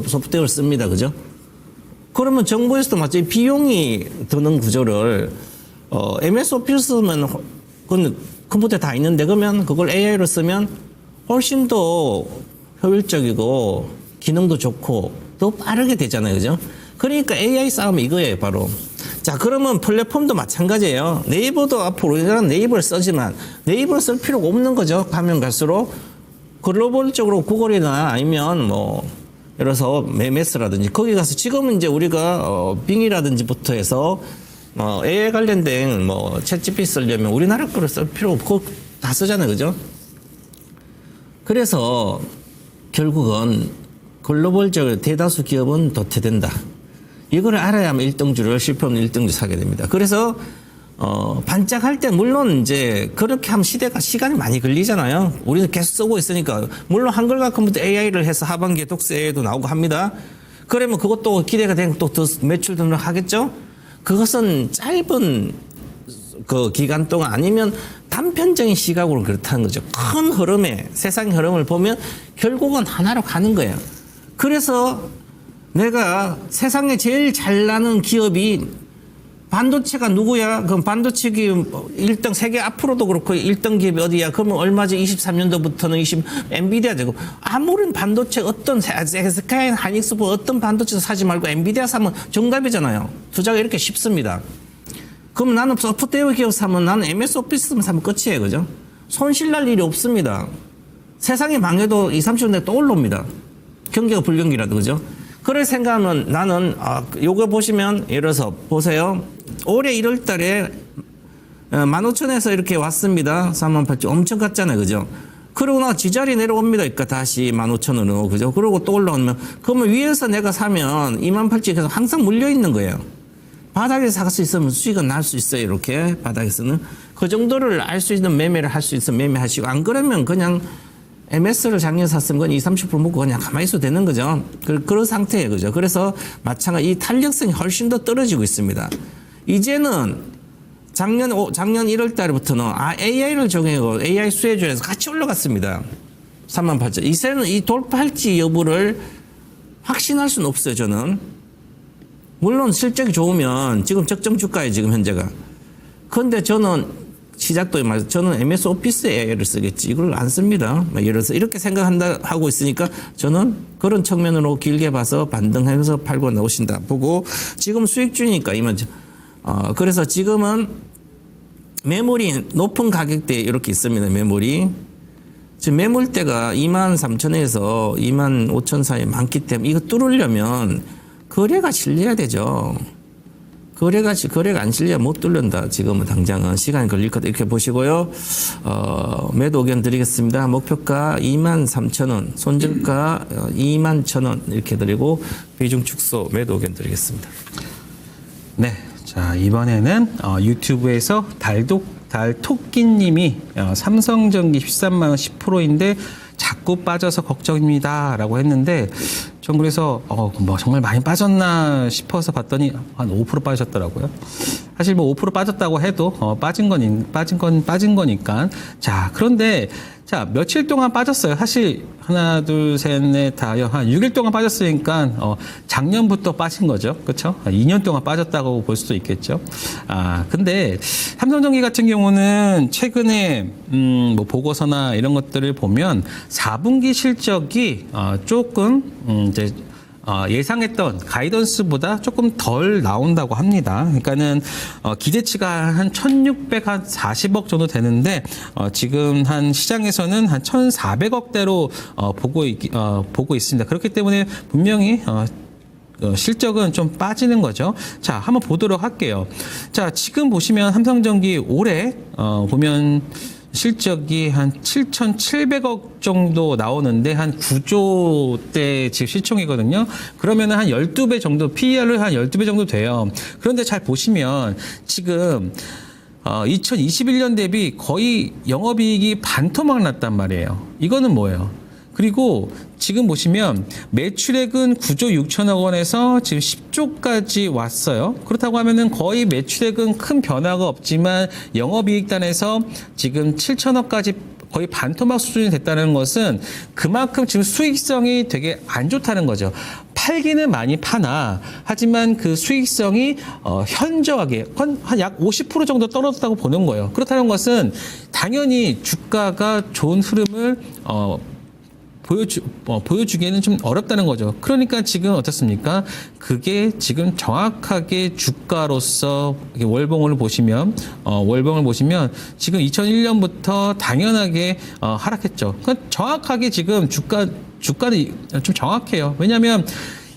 소프트웨어를 씁니다. 그죠? 그러면 정부에서도 마치 비용이 드는 구조를 MS 오피스면 그건 컴퓨터에 다 있는데 그러면 그걸 AI로 쓰면 훨씬 더 효율적이고 기능도 좋고 더 빠르게 되잖아요. 그죠? 그러니까 AI 싸움이 이거예요. 바로. 자, 그러면 플랫폼도 마찬가지예요. 네이버도 앞으로 우리나라는 네이버를 쓰지만 네이버를 쓸 필요가 없는 거죠. 가면 갈수록 글로벌적으로 구글이나 아니면 예를 들어서 MS라든지 거기 가서 지금은 이제 우리가 빙이라든지부터 해서 AI 관련된 챗GPT 쓰려면 우리나라 거를 쓸 필요 없고 다 쓰잖아요. 그죠? 그래서 결국은 글로벌적으로 대다수 기업은 도태된다. 이걸 알아야만 1등주를 실패하면 1등주 사게 됩니다. 그래서 반짝할 때 물론 이제 그렇게 하면 시간이 많이 걸리잖아요. 우리는 계속 쓰고 있으니까 물론 한글과 컴퓨터 AI를 해서 하반기에 독서 AI도 나오고 합니다. 그러면 그것도 기대가 되면 또 더 매출 등록 하겠죠. 그것은 짧은 그 기간 동안 아니면 단편적인 시각으로 그렇다는 거죠. 큰 흐름에 세상의 흐름을 보면 결국은 하나로 가는 거예요. 그래서 내가 세상에 제일 잘 나는 기업이 반도체가 누구야? 그럼 반도체 기업 1등 세계 앞으로도 그렇고 1등 기업이 어디야? 그러면 얼마죠? 23년도부터는 엔비디아 되고 아무런 반도체 어떤 SK 하이닉스보 어떤 반도체 사지 말고 엔비디아 사면 정답이잖아요. 투자가 이렇게 쉽습니다. 그럼 나는 소프트웨어 기업 사면 나는 MS 오피스 사면 끝이에요. 그죠? 손실 날 일이 없습니다. 세상이 망해도 20, 30년 또 올라옵니다. 경기가 불경기라도 그죠? 그럴 생각하면 나는 요거 보시면 예를 들어서 보세요. 올해 1월 달에 15,000에서 이렇게 왔습니다. 38,000 엄청 갔잖아요. 그죠? 그러고 나 지자리 내려옵니다. 그러니까 다시 15,000원으로 그죠? 그러고 또 올라오면 그러면 위에서 내가 사면 28,000에서 항상 물려 있는 거예요. 바닥에서 살 수 있으면 수익은 날 수 있어요. 이렇게 바닥에서는 그 정도를 알 수 있는 매매를 할 수 있으면 매매하시고 안 그러면 그냥 MS를 작년 샀으면 그건 20, 30% 먹고 그냥 가만히 있어도 되는 거죠. 그런 상태예요. 그죠? 그래서 마찬가지 이 탄력성이 훨씬 더 떨어지고 있습니다. 이제는 작년 1월 달부터는 AI를 적용하고 AI 수혜주에서 같이 올라갔습니다. 38,000. 이제는 이 돌파할지 여부를 확신할 수는 없어요. 저는. 물론 실적이 좋으면 지금 적정 주가에 지금 현재가. 그런데 저는 시작도 말해서 저는 MS 오피스 AI를 쓰겠지. 이걸 안 씁니다. 예를 들어서 이렇게 하고 있으니까 저는 그런 측면으로 길게 봐서 반등하면서 팔고 나오신다. 보고 지금 수익주니까 이만 그래서 지금은 매물이 높은 가격대에 이렇게 있습니다. 매물이. 지금 매물대가 23,000에서 25,000 사이에 많기 때문에 이거 뚫으려면 거래가 실려야 되죠. 거래가 안 실려 못 뚫는다. 지금은 당장은 시간이 걸릴 거다. 이렇게 보시고요. 매도 의견 드리겠습니다. 목표가 23,000원, 손절가 21,000원 이렇게 드리고 비중 축소 매도 의견 드리겠습니다. 네. 자, 이번에는 유튜브에서 달토끼님이 삼성전기 13만 원 10%인데 자꾸 빠져서 걱정입니다. 라고 했는데 전 그래서 뭐 정말 많이 빠졌나 싶어서 봤더니 한 5% 빠졌더라고요. 사실 뭐 5% 빠졌다고 해도 빠진 거니까. 자, 그런데 자, 며칠 동안 빠졌어요. 사실 하나, 둘, 셋, 넷, 다, 한 6일 동안 빠졌으니까 작년부터 빠진 거죠. 그렇죠? 2년 동안 빠졌다고 볼 수도 있겠죠. 근데 삼성전기 같은 경우는 최근에 뭐 보고서나 이런 것들을 보면 4분기 실적이 조금 이제 예상했던 가이던스보다 조금 덜 나온다고 합니다. 그러니까는 기대치가 한 1,640억 정도 되는데 지금 한 시장에서는 한 1,400억대로 보고 있습니다. 그렇기 때문에 분명히 실적은 좀 빠지는 거죠. 자, 한번 보도록 할게요. 자, 지금 보시면 삼성전기 올해 보면 실적이 한 7,700억 정도 나오는데 한 9조대 지금 시총이거든요. 그러면 한 12배 정도, PER을 한 12배 정도 돼요. 그런데 잘 보시면 지금 2021년 대비 거의 영업이익이 반토막 났단 말이에요. 이거는 뭐예요? 그리고 지금 보시면 매출액은 9조 6천억 원에서 지금 10조까지 왔어요. 그렇다고 하면은 거의 매출액은 큰 변화가 없지만 영업이익단에서 지금 7천억까지 거의 반토막 수준이 됐다는 것은 그만큼 지금 수익성이 되게 안 좋다는 거죠. 팔기는 많이 파나 하지만 그 수익성이 현저하게 한 약 50% 정도 떨어졌다고 보는 거예요. 그렇다는 것은 당연히 주가가 좋은 흐름을 보여주기에는 좀 어렵다는 거죠. 그러니까 지금 어떻습니까? 그게 지금 정확하게 주가로서 월봉을 보시면 지금 2001년부터 당연하게 하락했죠. 그러니까 정확하게 지금 주가는 좀 정확해요. 왜냐하면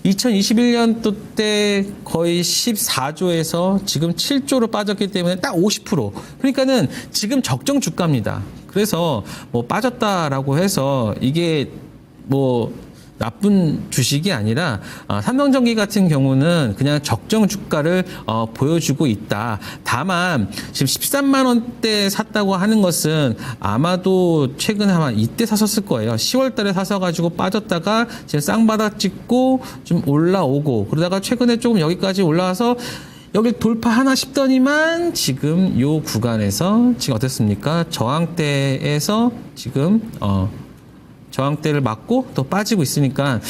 2021년도 때 거의 14조에서 지금 7조로 빠졌기 때문에 딱 50%. 그러니까는 지금 적정 주가입니다. 그래서 뭐 빠졌다라고 해서 이게 뭐 나쁜 주식이 아니라 삼성전기 같은 경우는 그냥 적정 주가를 보여주고 있다. 다만 지금 13만 원대 샀다고 하는 것은 아마도 최근에 아마 이때 샀었을 거예요. 10월 달에 사서 가지고 빠졌다가 지금 쌍바닥 찍고 좀 올라오고 그러다가 최근에 조금 여기까지 올라와서 여기 돌파하나 싶더니만 지금 요 구간에서 지금 어떻습니까? 저항대에서 지금 저항대를 맞고 또 빠지고 있으니까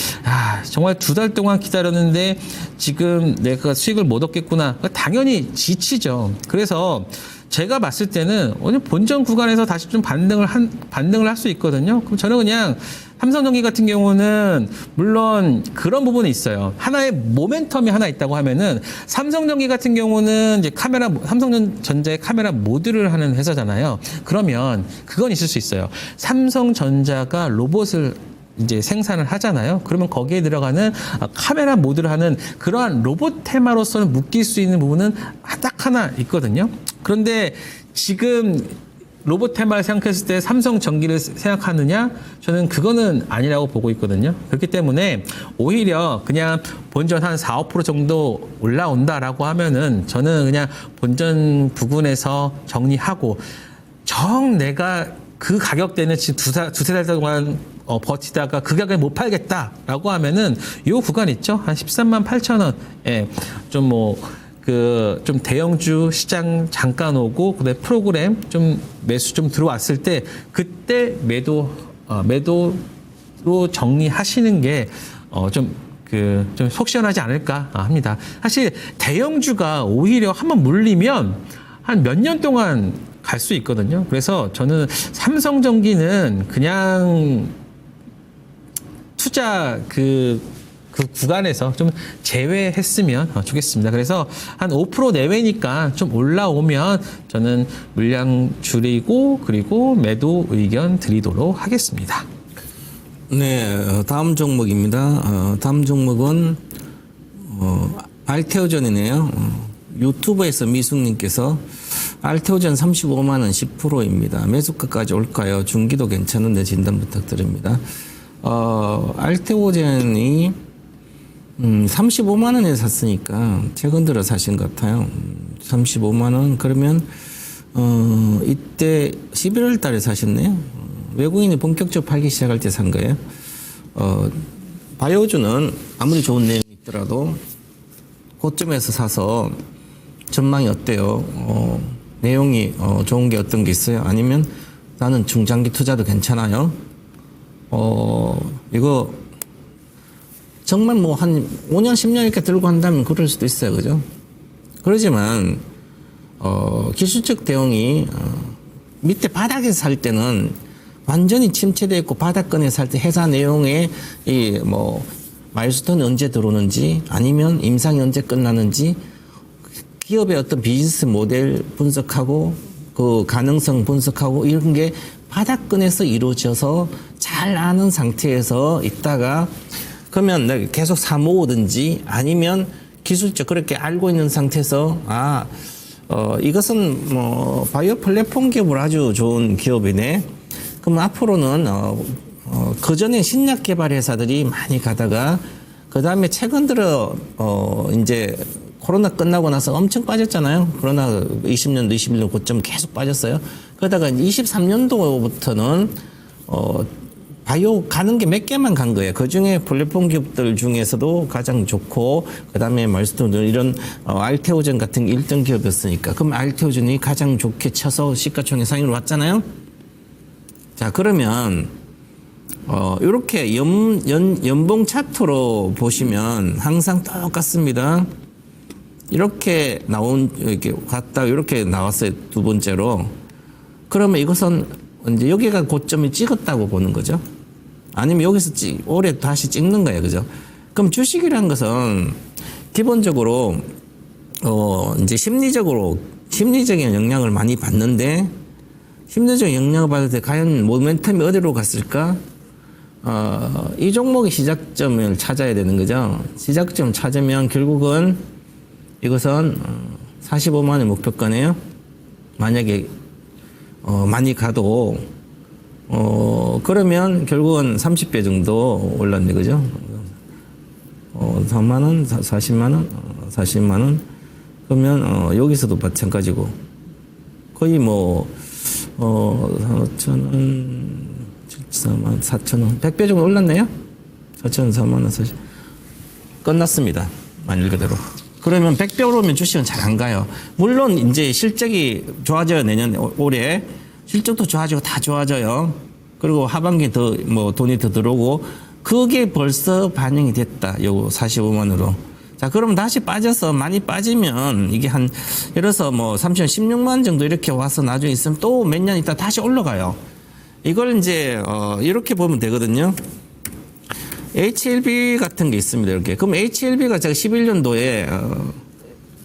정말 2달 동안 기다렸는데 지금 내가 수익을 못 얻겠구나. 당연히 지치죠. 그래서 제가 봤을 때는 오늘 본전 구간에서 다시 좀 반등을 할 수 있거든요. 그럼 저는 그냥 삼성전기 같은 경우는 물론 그런 부분이 있어요. 하나의 모멘텀이 하나 있다고 하면은 삼성전기 같은 경우는 이제 삼성전자의 카메라 모듈을 하는 회사잖아요. 그러면 그건 있을 수 있어요. 삼성전자가 로봇을 이제 생산을 하잖아요. 그러면 거기에 들어가는 카메라 모듈을 하는 그러한 로봇 테마로서는 묶일 수 있는 부분은 딱 하나 있거든요. 그런데 지금 로봇 테마를 생각했을 때 삼성전기를 생각하느냐? 저는 그거는 아니라고 보고 있거든요. 그렇기 때문에 오히려 그냥 본전 한 4, 5% 정도 올라온다라고 하면은 저는 그냥 본전 부근에서 정리하고 내가 그 가격대는 지금 두세 달 동안 버티다가 그 가격에 못 팔겠다라고 하면은 요 구간 있죠? 한 13만 8천 원. 예. 좀 대형주 시장 잠깐 오고 그다음에 프로그램 좀 매수 좀 들어왔을 때 그때 매도로 정리하시는 게 좀 속 시원하지 않을까 합니다. 사실 대형주가 오히려 한번 물리면 한 몇 년 동안 갈 수 있거든요. 그래서 저는 삼성전기는 그냥 투자 그 구간에서 좀 제외했으면 좋겠습니다. 그래서 한 5% 내외니까 좀 올라오면 저는 물량 줄이고 그리고 매도 의견 드리도록 하겠습니다. 네, 다음 종목입니다. 다음 종목은 알테오전이네요. 유튜브에서 미숙님께서 알테오전 35만 원 10%입니다. 매수가까지 올까요? 중기도 괜찮은데 진단 부탁드립니다. 알테오젠이 35만 원에 샀으니까 최근 들어 사신 것 같아요. 35만 원 그러면 이때 11월 달에 사셨네요. 외국인이 본격적으로 팔기 시작할 때 산 거예요. 바이오주는 아무리 좋은 내용이 있더라도 고점에서 사서 전망이 어때요? 내용이 좋은 게 어떤 게 있어요? 아니면 나는 중장기 투자도 괜찮아요? 이거 정말 뭐 한 5년, 10년 이렇게 들고 한다면 그럴 수도 있어요. 그죠? 그러지만, 기술적 대응이, 밑에 바닥에서 살 때는 완전히 침체되어 있고 바닥권에 살 때 회사 내용에 마일스톤이 언제 들어오는지 아니면 임상이 언제 끝나는지 기업의 어떤 비즈니스 모델 분석하고 그 가능성 분석하고 이런 게 바닥권에서 이루어져서 잘 아는 상태에서 있다가 그러면 내가 계속 사 모으든지 아니면 기술적 그렇게 알고 있는 상태에서 이것은 바이오 플랫폼 기업으로 아주 좋은 기업이네. 그럼 앞으로는 그 전에 신약 개발 회사들이 많이 가다가 그 다음에 최근 들어 이제 코로나 끝나고 나서 엄청 빠졌잖아요. 코로나 20년도, 21년 고점 계속 빠졌어요. 그러다가 23년도부터는 바이오 가는 게 몇 개만 간 거예요. 그 중에 플랫폼 기업들 중에서도 가장 좋고, 그 다음에 말스톤들 이런 알테오전 같은 게 1등 기업이었으니까. 그럼 알테오전이 가장 좋게 쳐서 시가총액 상위로 왔잖아요. 자, 그러면 이렇게 연봉 차트로 보시면 항상 똑같습니다. 이렇게 이렇게 갔다 이렇게 나왔어요. 두 번째로. 그러면 이것은 이제 여기가 고점을 찍었다고 보는 거죠. 아니면 여기서 올해 다시 찍는 거예요. 그죠? 그럼 주식이라는 것은 기본적으로 이제 심리적인 영향을 많이 받는데, 심리적인 영향을 받을 때 과연 모멘텀이 어디로 갔을까? 이 종목의 시작점을 찾아야 되는 거죠. 시작점 찾으면 결국은 이것은 45만 원의 목표가네요. 만약에 많이 가도 그러면 결국은 30배 정도 올랐네, 그죠? 3만 원, 40만 원, 40만 원. 그러면 여기서도 마찬가지고 거의 뭐 4천 원, 4만 4천 원, 100배 정도 올랐네요. 4천 원, 4만 원, 40. 끝났습니다. 말 그대로. 그러면 100배 오르면 주식은 잘 안 가요. 물론 이제 실적이 좋아져요. 내년 올해 실적도 좋아지고 다 좋아져요. 그리고 하반기 더 뭐 돈이 더 들어오고 그게 벌써 반영이 됐다. 요 45만으로. 자, 그럼 다시 빠져서 많이 빠지면 이게 한 예를 들어서 뭐 16만 정도 이렇게 와서 나중에 있으면 또 몇 년 있다 다시 올라가요. 이걸 이제 이렇게 보면 되거든요. HLB 같은 게 있습니다. 이렇게. 그럼 HLB가 제가 11년도에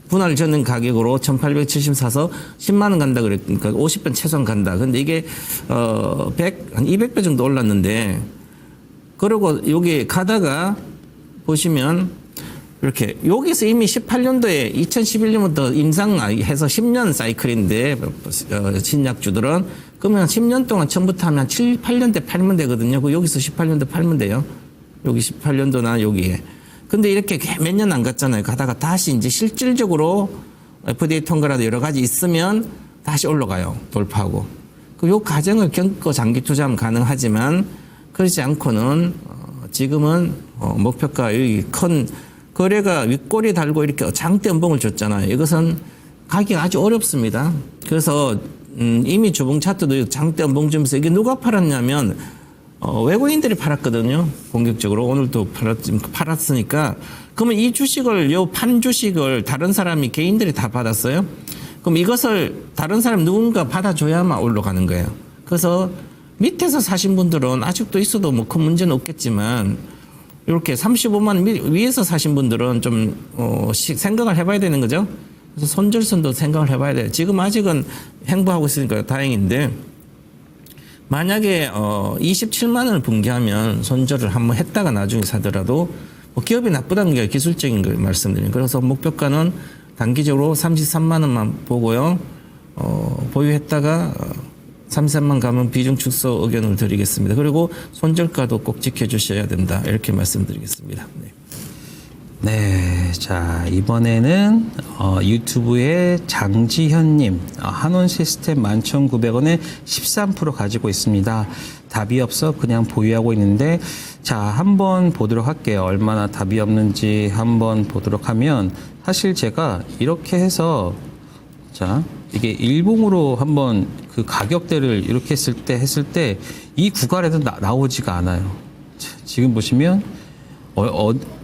분할 전는 가격으로 1,870 사서 10만 원 간다 그랬으니까 50배 최소한 간다. 근데 이게 한 200배 정도 올랐는데 그리고 여기 가다가 보시면 이렇게 여기서 이미 18년도에 2011년부터 인상해서 10년 사이클인데 신약주들은 그러면 10년 동안 처음부터 하면 7, 8년 대 팔면 되거든요. 그 여기서 18년도 팔면 돼요. 여기 18년도나 여기에. 근데 이렇게 몇 년 안 갔잖아요. 가다가 다시 이제 실질적으로 FDA 통과라도 여러 가지 있으면 다시 올라가요. 돌파하고. 요 과정을 겪고 장기 투자하면 가능하지만 그렇지 않고는 지금은 목표가 여기 큰 거래가 윗꼬리 달고 이렇게 장대 연봉을 줬잖아요. 이것은 가기가 아주 어렵습니다. 그래서 이미 주봉 차트도 장대 연봉 주면서 이게 누가 팔았냐면 외국인들이 팔았거든요. 공격적으로 오늘도 팔았으니까 그러면 이 주식을 요 판 주식을 다른 사람이 개인들이 다 받았어요. 그럼 이것을 다른 사람 누군가 받아줘야만 올라가는 거예요. 그래서 밑에서 사신 분들은 아직도 있어도 뭐 큰 문제는 없겠지만 이렇게 35만 위에서 사신 분들은 좀 생각을 해봐야 되는 거죠. 그래서 손절선도 생각을 해봐야 돼요. 지금 아직은 행보하고 있으니까 다행인데 만약에 27만 원을 붕괴하면 손절을 한번 했다가 나중에 사더라도 뭐 기업이 나쁘다는 게 기술적인 걸 말씀드리는. 그래서 목표가는 단기적으로 33만 원만 보고요. 보유했다가 33만 가면 비중 축소 의견을 드리겠습니다. 그리고 손절가도 꼭 지켜주셔야 된다. 이렇게 말씀드리겠습니다. 네. 네, 자 이번에는 유튜브의 장지현님 한원 시스템 11,900원에 13% 가지고 있습니다. 답이 없어 그냥 보유하고 있는데 자 한번 보도록 할게요. 얼마나 답이 없는지 한번 보도록 하면 사실 제가 이렇게 해서 자 이게 일봉으로 한번 그 가격대를 이렇게 했을 때 이 구간에도 나오지가 않아요. 자, 지금 보시면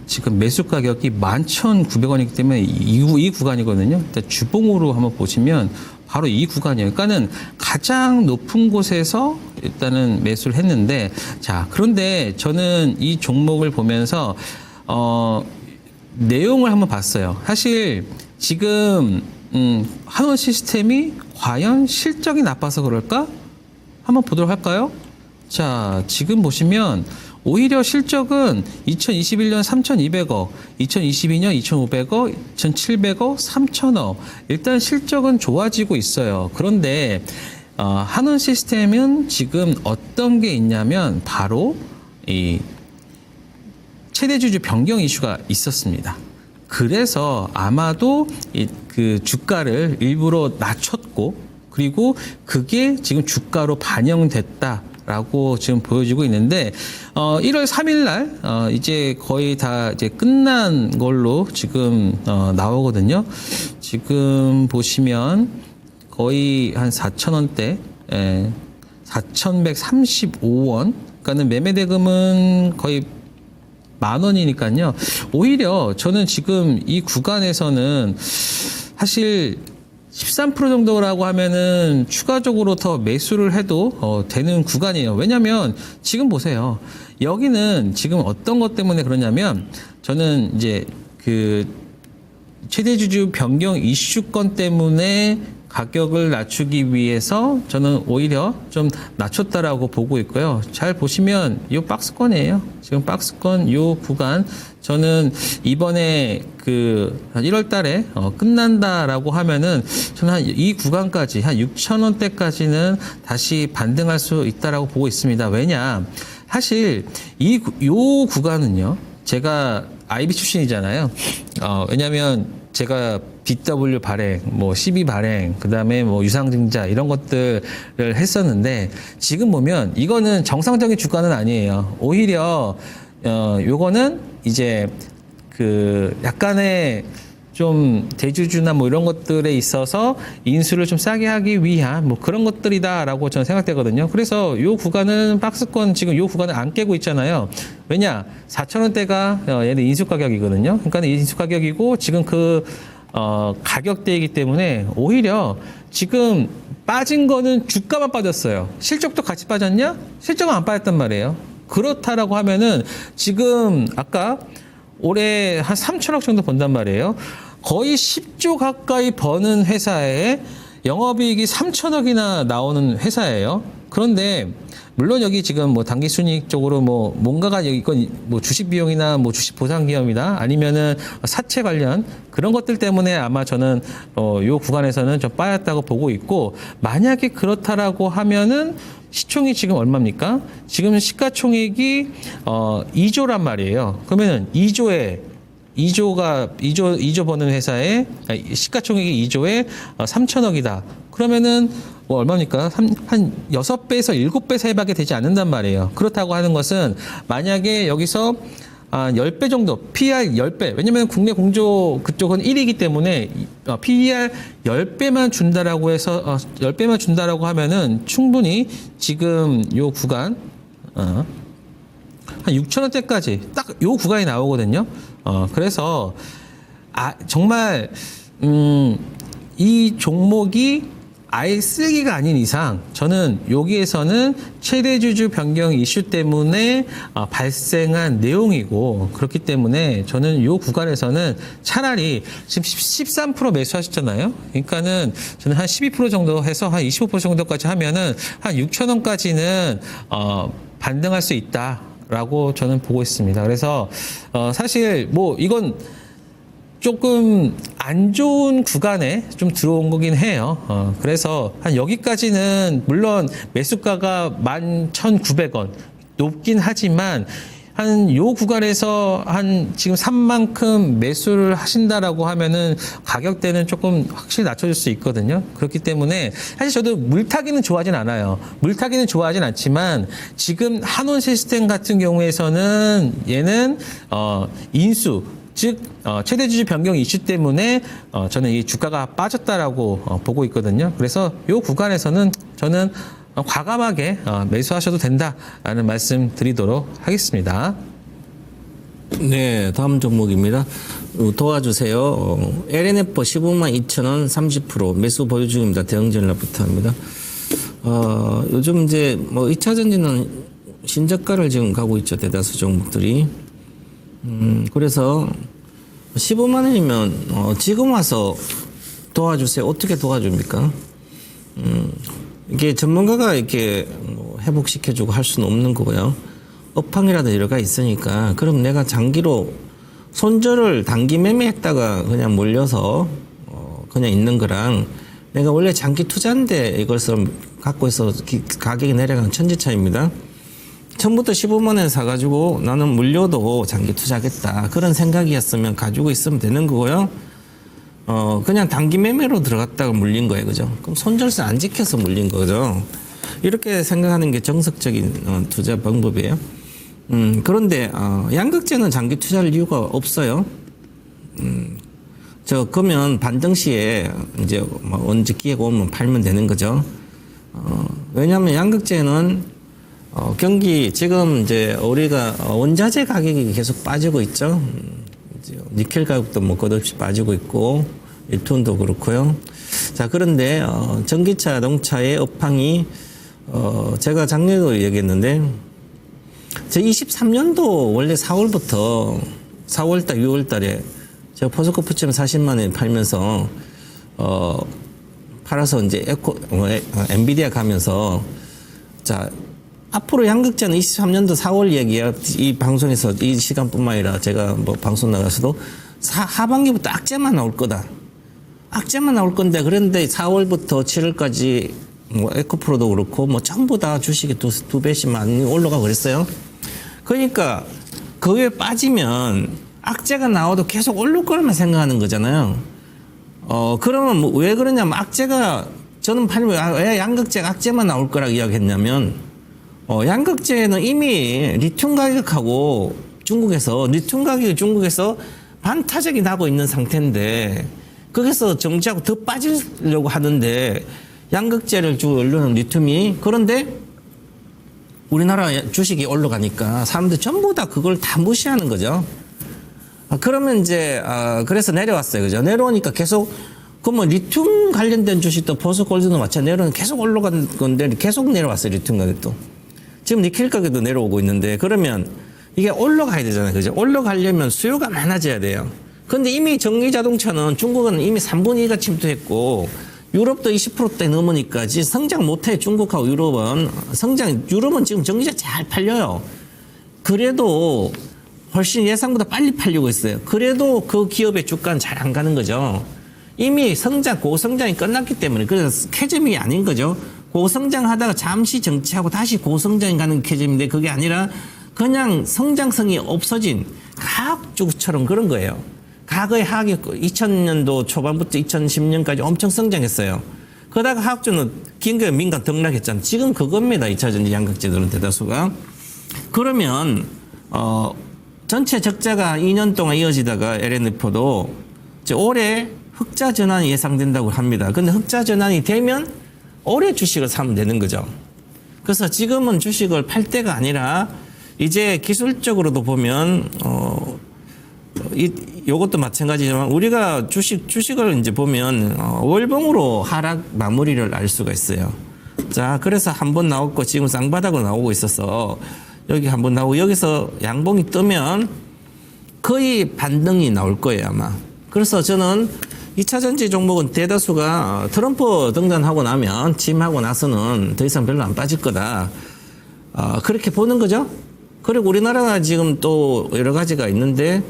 지금 매수 가격이 11,900원이기 때문에 이 구간이거든요. 일단 주봉으로 한번 보시면 바로 이 구간이에요. 그러니까는 가장 높은 곳에서 일단은 매수를 했는데 자, 그런데 저는 이 종목을 보면서 내용을 한번 봤어요. 사실 지금 한원 시스템이 과연 실적이 나빠서 그럴까? 한번 보도록 할까요? 자, 지금 보시면 오히려 실적은 2021년 3,200억, 2022년 2,500억, 2,700억, 3,000억. 일단 실적은 좋아지고 있어요. 그런데 한원 시스템은 지금 어떤 게 있냐면 바로 이 최대주주 변경 이슈가 있었습니다. 그래서 아마도 그 주가를 일부러 낮췄고 그리고 그게 지금 주가로 반영됐다라고 지금 보여지고 있는데 1월 3일 날 이제 거의 다 이제 끝난 걸로 지금 나오거든요. 지금 보시면 거의 한 4,000원대 4,135원 그러니까는 매매 대금은 거의 10,000원이니까요. 오히려 저는 지금 이 구간에서는 사실 13% 정도라고 하면은 추가적으로 더 매수를 해도 되는 구간이에요. 왜냐면 지금 보세요. 여기는 지금 어떤 것 때문에 그러냐면 저는 이제 그 최대주주 변경 이슈권 때문에 가격을 낮추기 위해서 저는 오히려 좀 낮췄다라고 보고 있고요. 잘 보시면 이 박스권이에요. 지금 박스권 이 구간 저는 이번에 그 1월 달에 끝난다라고 하면은 저는 한 이 구간까지 한 6,000원대까지는 다시 반등할 수 있다라고 보고 있습니다. 왜냐? 사실 요 구간은요. 제가 IB 출신이잖아요. 왜냐면 제가 BW 발행, 뭐 CB 발행, 그다음에 뭐 유상증자 이런 것들을 했었는데 지금 보면 이거는 정상적인 주가는 아니에요. 오히려 요거는 이제 그 약간의 좀 대주주나 뭐 이런 것들에 있어서 인수를 좀 싸게 하기 위한 뭐 그런 것들이다라고 저는 생각되거든요. 그래서 요 구간은 박스권 지금 요 구간을 안 깨고 있잖아요. 왜냐? 4,000원대가 얘는 인수 가격이거든요. 그러니까 인수 가격이고 지금 그 가격대이기 때문에 오히려 지금 빠진 거는 주가만 빠졌어요. 실적도 같이 빠졌냐? 실적은 안 빠졌단 말이에요. 그렇다라고 하면은 지금 아까 올해 한 3천억 정도 번단 말이에요. 거의 10조 가까이 버는 회사에 영업이익이 3천억이나 나오는 회사예요. 그런데 물론 여기 지금 뭐 당기 순이익 쪽으로 뭐 뭔가가 여기 이건 뭐 주식 비용이나 뭐 주식 보상 기업이다 아니면은 사채 관련 그런 것들 때문에 아마 저는 요 구간에서는 좀 빠졌다고 보고 있고 만약에 그렇다라고 하면은 시총이 지금 얼마입니까? 지금 시가총액이 2조란 말이에요. 그러면은 2조 버는 회사에 시가총액이 2조에 3천억이다. 그러면은 뭐 얼마입니까? 한 6배에서 7배 사이밖에 되지 않는단 말이에요. 그렇다고 하는 것은 만약에 여기서 10배 정도, PER 10배. 왜냐면 국내 공조 그쪽은 1위이기 때문에 PER 10배만 준다라고 해서 10배만 준다라고 하면은 충분히 지금 요 구간 한 6,000원대까지 딱 요 구간이 나오거든요. 그래서 정말 이 종목이 아예 쓰기가 아닌 이상 저는 여기에서는 최대주주 변경 이슈 때문에 발생한 내용이고 그렇기 때문에 저는 이 구간에서는 차라리 지금 13% 매수하셨잖아요. 그러니까는 저는 한 12% 정도 해서 한 25% 정도까지 하면은 한 6,000원까지는 반등할 수 있다라고 저는 보고 있습니다. 그래서 사실 뭐 이건 조금 안 좋은 구간에 좀 들어온 거긴 해요. 그래서 한 여기까지는 물론 매수가가 11,900원 높긴 하지만 한 요 구간에서 한 지금 3만큼 매수를 하신다라고 하면은 가격대는 조금 확실히 낮춰질 수 있거든요. 그렇기 때문에 사실 저도 물타기는 좋아하진 않아요. 물타기는 좋아하진 않지만 지금 한원 시스템 같은 경우에서는 얘는 인수 즉 최대주주 변경 이슈 때문에 저는 이 주가가 빠졌다라고 보고 있거든요. 그래서 이 구간에서는 저는 과감하게 매수하셔도 된다라는 말씀 드리도록 하겠습니다. 네, 다음 종목입니다. 도와주세요. LNF 15만 2천원 30% 매수 보유 중입니다. 대응전략부터 합니다. 요즘 이제 뭐 2차 전지는 신저가를 지금 가고 있죠. 대다수 종목들이. 그래서 15만 원이면 지금 와서 도와주세요. 어떻게 도와줍니까? 이게 전문가가 이렇게 뭐 회복시켜주고 할 수는 없는 거고요. 업황이라도 여러가 있으니까 그럼 내가 장기로 손절을 단기 매매했다가 그냥 몰려서 그냥 있는 거랑 내가 원래 장기 투자인데 이것을 갖고 있어 가격이 내려가는 천지차입니다. 처음부터 15만 원 사가지고 나는 물려도 장기 투자하겠다. 그런 생각이었으면 가지고 있으면 되는 거고요. 그냥 단기 매매로 들어갔다가 물린 거예요. 그죠? 그럼 손절세 안 지켜서 물린 거죠. 이렇게 생각하는 게 정석적인 투자 방법이에요. 그런데, 양극재는 장기 투자할 이유가 없어요. 그러면 반등 시에 이제 언제 기회가 오면 팔면 되는 거죠. 왜냐하면 양극재는 경기 지금 이제 우리가 원자재 가격이 계속 빠지고 있죠. 이제 니켈 가격도 뭐 끝없이 빠지고 있고 일톤도 그렇고요. 자 그런데 전기차, 자동차의 업황이 제가 작년에도 얘기했는데 제 23년도 원래 4월부터 4월달, 6월달에 제가 포스코 푸처럼 40만 원에 팔면서 팔아서 이제 엔비디아 가면서 자 앞으로 양극재는 23년도 4월 얘기야. 이 방송에서 이 시간뿐만 아니라 제가 뭐 방송 나가서도 하반기부터 악재만 나올 거다. 악재만 나올 건데 그런데 4월부터 7월까지 뭐 에코프로도 그렇고 뭐 전부 다 주식이 두 배씩 많이 올라가고 그랬어요. 그러니까 거기에 빠지면 악재가 나와도 계속 오를 거라만 생각하는 거잖아요. 그러면 뭐 왜 그러냐면 악재가 저는 왜 양극재가 악재만 나올 거라고 이야기했냐면 양극재는 이미 리튬 가격하고 리튬 가격이 중국에서 반타작이 나고 있는 상태인데 거기서 정지하고 더 빠지려고 하는데 양극재를 주로 올려놓은 리튬이 그런데 우리나라 주식이 올라가니까 사람들 전부 다 그걸 다 무시하는 거죠. 그러면 이제 그래서 내려왔어요. 그죠? 내려오니까 계속 그러면 리튬 관련된 주식도 포스골드도 마찬가지로 내려오는 계속 올라간 건데 계속 내려왔어요. 리튬 가격도. 지금 니켈 가격도 내려오고 있는데 그러면 이게 올라가야 되잖아요. 그죠? 올라가려면 수요가 많아져야 돼요. 근데 이미 전기 자동차는 중국은 이미 3분의 2가 침투했고 유럽도 20%대 넘으니까 지금 성장 못해. 중국하고 유럽은 유럽은 지금 전기차 잘 팔려요. 그래도 훨씬 예상보다 빨리 팔리고 있어요. 그래도 그 기업의 주가는 잘 안 가는 거죠. 이미 고성장이 끝났기 때문에 그래서 캐즘이 아닌 거죠. 고성장하다가 잠시 정치하고 다시 고성장이 가는 캐즘인데 그게 아니라 그냥 성장성이 없어진 가학주처럼 그런 거예요. 과거의 하학이 2000년도 초반부터 2010년까지 엄청 성장했어요. 그러다가 하학주는 긴급 민간 등락했잖아요. 지금 그겁니다. 2차전지 양극재들은 대다수가. 그러면 전체 적자가 2년 동안 이어지다가 LNF도 올해 흑자 전환이 예상된다고 합니다. 근데 흑자 전환이 되면 올해 주식을 사면 되는 거죠. 그래서 지금은 주식을 팔 때가 아니라 이제 기술적으로도 보면 요것도 마찬가지지만 우리가 주식을 이제 보면 월봉으로 하락 마무리를 알 수가 있어요. 자, 그래서 한번 나왔고 지금 쌍바닥으로 나오고 있어서 여기 한번 나오고 여기서 양봉이 뜨면 거의 반등이 나올 거예요, 아마. 그래서 저는 2차 전지 종목은 대다수가 트럼프 등단하고 나면 취임하고 나서는 더 이상 별로 안 빠질 거다. 그렇게 보는 거죠. 그리고 우리나라가 지금 또 여러 가지가 있는데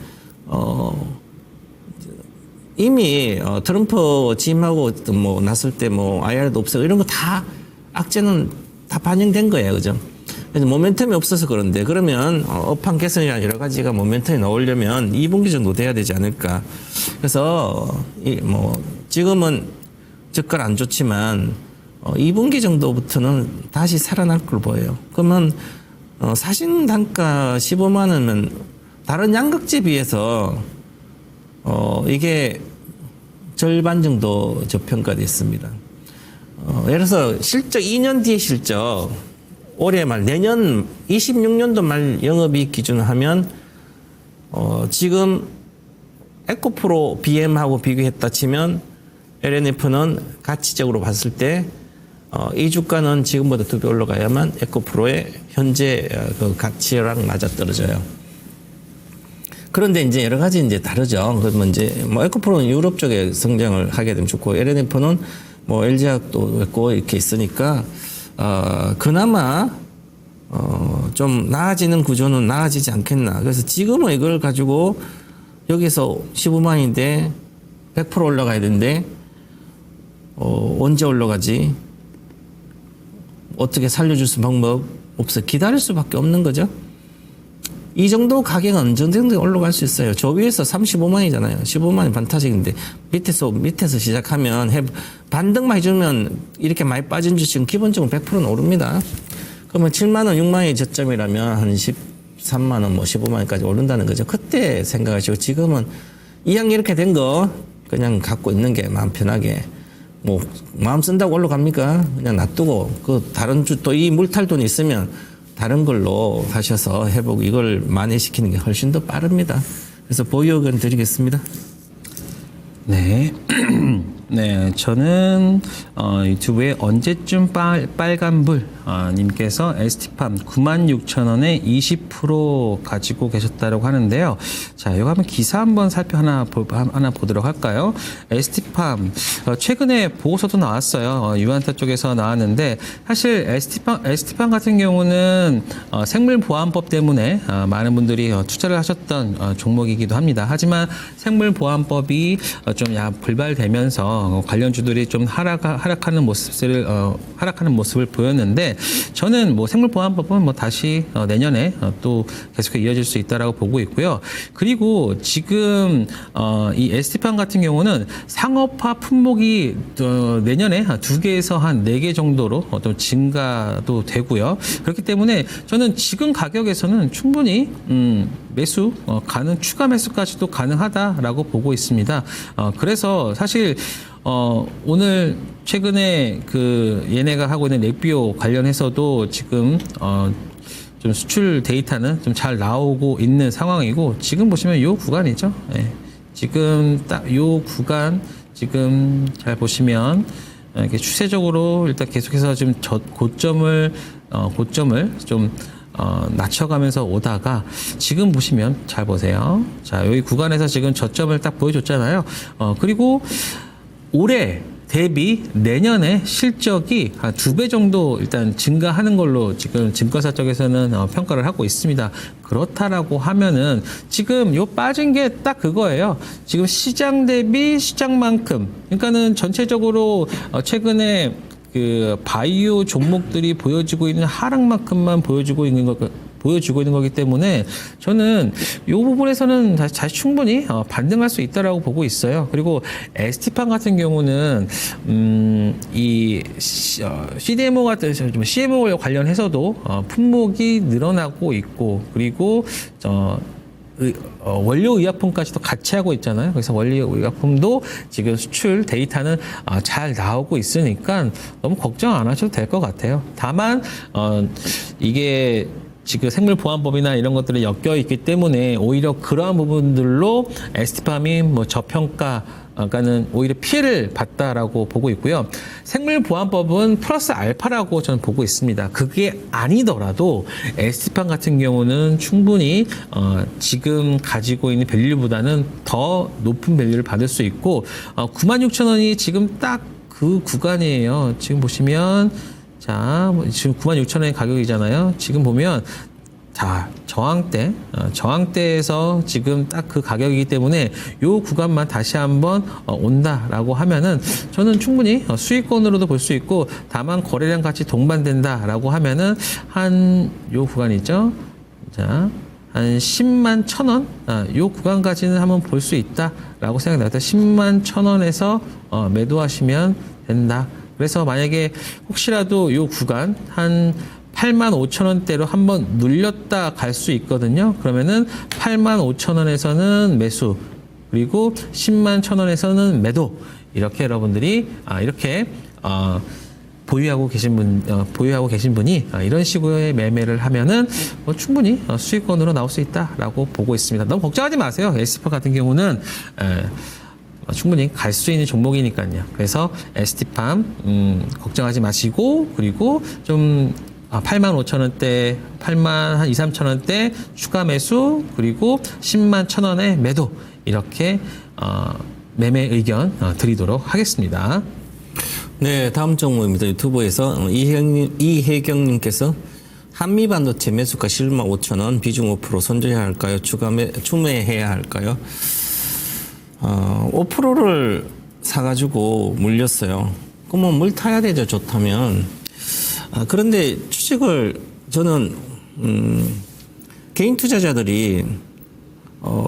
이미 트럼프 취임하고 뭐 났을 때 뭐 IR도 없애고 이런 거 다 악재는 다 반영된 거예요, 그죠? 그래서 모멘텀이 없어서 그런데 그러면 업황 개선이나 여러 가지가 모멘텀이 나오려면 2분기 정도 돼야 되지 않을까. 그래서 뭐 지금은 저가 안 좋지만 2분기 정도부터는 다시 살아날 걸 보여요. 그러면 사신 단가 15만 원은 다른 양극재 비해서 이게 절반 정도 저평가되어 있습니다. 예를 들어서 실적 2년 뒤의 실적 올해 말 내년 26년도 말 영업이익 기준으로 하면 지금 에코프로 BM하고 비교했다 치면 LNF는 가치적으로 봤을 때 이 주가는 지금보다 2배 올라가야만 에코프로의 현재 그 가치랑 맞아떨어져요. 그런데 이제 여러 가지 이제 다르죠. 그러면 이제 뭐 에코프로는 유럽 쪽에 성장을 하게 되면 좋고 LNF는 뭐 LG화학도 있고 이렇게 있으니까 그나마 좀 나아지는 구조는 나아지지 않겠나. 그래서 지금은 이걸 가지고 여기서 15만인데 100% 올라가야 되는데 언제 올라가지? 어떻게 살려줄 수 방법 없어. 기다릴 수밖에 없는 거죠. 이 정도 가격은 어느 정도 올라갈 수 있어요. 저 위에서 35만이잖아요. 15만이 반타작인데 밑에서 시작하면 반등만 해주면 이렇게 많이 빠진 주식은 기본적으로 100%는 오릅니다. 그러면 7만 원, 6만 원이 저점이라면 한 13만 원, 뭐 15만 원까지 오른다는 거죠. 그때 생각하시고 지금은 이왕 이렇게 된 거 그냥 갖고 있는 게 마음 편하게 뭐 마음 쓴다고 올라갑니까? 그냥 놔두고 그 다른 또 이 물탈 돈이 있으면 다른 걸로 하셔서 회복 이걸 만회시키는 게 훨씬 더 빠릅니다. 그래서 보유 의견 드리겠습니다. 네. 네, 저는 유튜브에 언제쯤 빨간불 님께서 ST팜 96,000원에 20% 가지고 계셨다고 하는데요. 자, 이거 한번 기사 한번 하나 보도록 할까요? ST팜 최근에 보고서도 나왔어요. 유한타 쪽에서 나왔는데 사실 ST팜 같은 경우는 생물보안법 때문에 많은 분들이 투자를 하셨던 종목이기도 합니다. 하지만 생물보안법이 좀 불발되면서 관련주들이 좀 하락하는 모습을 보였는데 저는 뭐 생물보안법은 뭐 다시 내년에 또 계속 이어질 수 있다라고 보고 있고요. 그리고 지금 이 ST팜 같은 경우는 상업화 품목이 내년에 2개에서 한 4개 정도로 좀 증가도 되고요. 그렇기 때문에 저는 지금 가격에서는 충분히 매수 추가 매수까지도 가능하다라고 보고 있습니다. 그래서 사실 오늘 최근에 그 얘네가 하고 있는 렉비오 관련해서도 지금 좀 수출 데이터는 좀 잘 나오고 있는 상황이고 지금 보시면 요 구간이죠. 예. 지금 딱 요 구간 지금 잘 보시면 이렇게 추세적으로 일단 계속해서 지금 고점을 좀 낮춰가면서 오다가 지금 보시면 잘 보세요. 자, 여기 구간에서 지금 저점을 딱 보여줬잖아요. 그리고 올해 대비 내년에 실적이 한 2배 정도 일단 증가하는 걸로 지금 증권사 쪽에서는 평가를 하고 있습니다. 그렇다라고 하면은 지금 요 빠진 게 딱 그거예요. 지금 시장 대비 시장만큼. 그러니까는 전체적으로 최근에 그 바이오 종목들이 보여지고 있는 하락만큼만 보여주고 있는 거기 때문에 저는 이 부분에서는 다시 충분히 반등할 수 있다라고 보고 있어요. 그리고 ST팜 같은 경우는 이 CDMO 같은 CMO 관련해서도 품목이 늘어나고 있고 그리고 원료 의약품까지도 같이 하고 있잖아요. 그래서 원료 의약품도 지금 수출 데이터는 잘 나오고 있으니까 너무 걱정 안 하셔도 될 것 같아요. 다만 이게 지금 생물보안법이나 이런 것들이 엮여 있기 때문에 오히려 그러한 부분들로 ST팜이 뭐 저평가가는 오히려 피해를 봤다라고 보고 있고요. 생물보안법은 플러스 알파라고 저는 보고 있습니다. 그게 아니더라도 ST팜 같은 경우는 충분히 지금 가지고 있는 밸류보다는 더 높은 밸류를 받을 수 있고 96,000원이 지금 딱 그 구간이에요. 지금 보시면 자, 지금 96,000원의 가격이잖아요. 지금 보면 자, 저항대에서 지금 딱 그 가격이기 때문에 요 구간만 다시 한번 온다라고 하면은 저는 충분히 수익권으로도 볼 수 있고 다만 거래량 같이 동반된다라고 하면은 한 요 구간 있죠. 자, 한 10만 1,000원 요 구간까지는 한번 볼 수 있다라고 생각합니다. 10만 1,000원에서 매도하시면 된다. 그래서 만약에 혹시라도 이 구간 한 85,000원대로 한번 눌렸다 갈 수 있거든요. 그러면은 85,000원에서는 매수 그리고 101,000원에서는 매도 이렇게 여러분들이 이렇게 보유하고 계신 분이 이런 식으로의 매매를 하면은 충분히 수익권으로 나올 수 있다라고 보고 있습니다. 너무 걱정하지 마세요. ST팜 같은 경우는 충분히 갈 수 있는 종목이니까요. 그래서 ST팜 걱정하지 마시고 그리고 좀 85,000원대, 8만 2, 3,000원대 추가 매수 그리고 10만 1,000원에 매도 이렇게 매매 의견 드리도록 하겠습니다. 네, 다음 종목입니다. 유튜브에서 이혜경님께서 한미반도체 매수가 10만 5,000원 비중 5% 손절해야 할까요? 추매해야 할까요? 5%를 사가지고 물렸어요. 그러면 물 타야 되죠, 좋다면. 그런데 주식을 저는, 개인 투자자들이,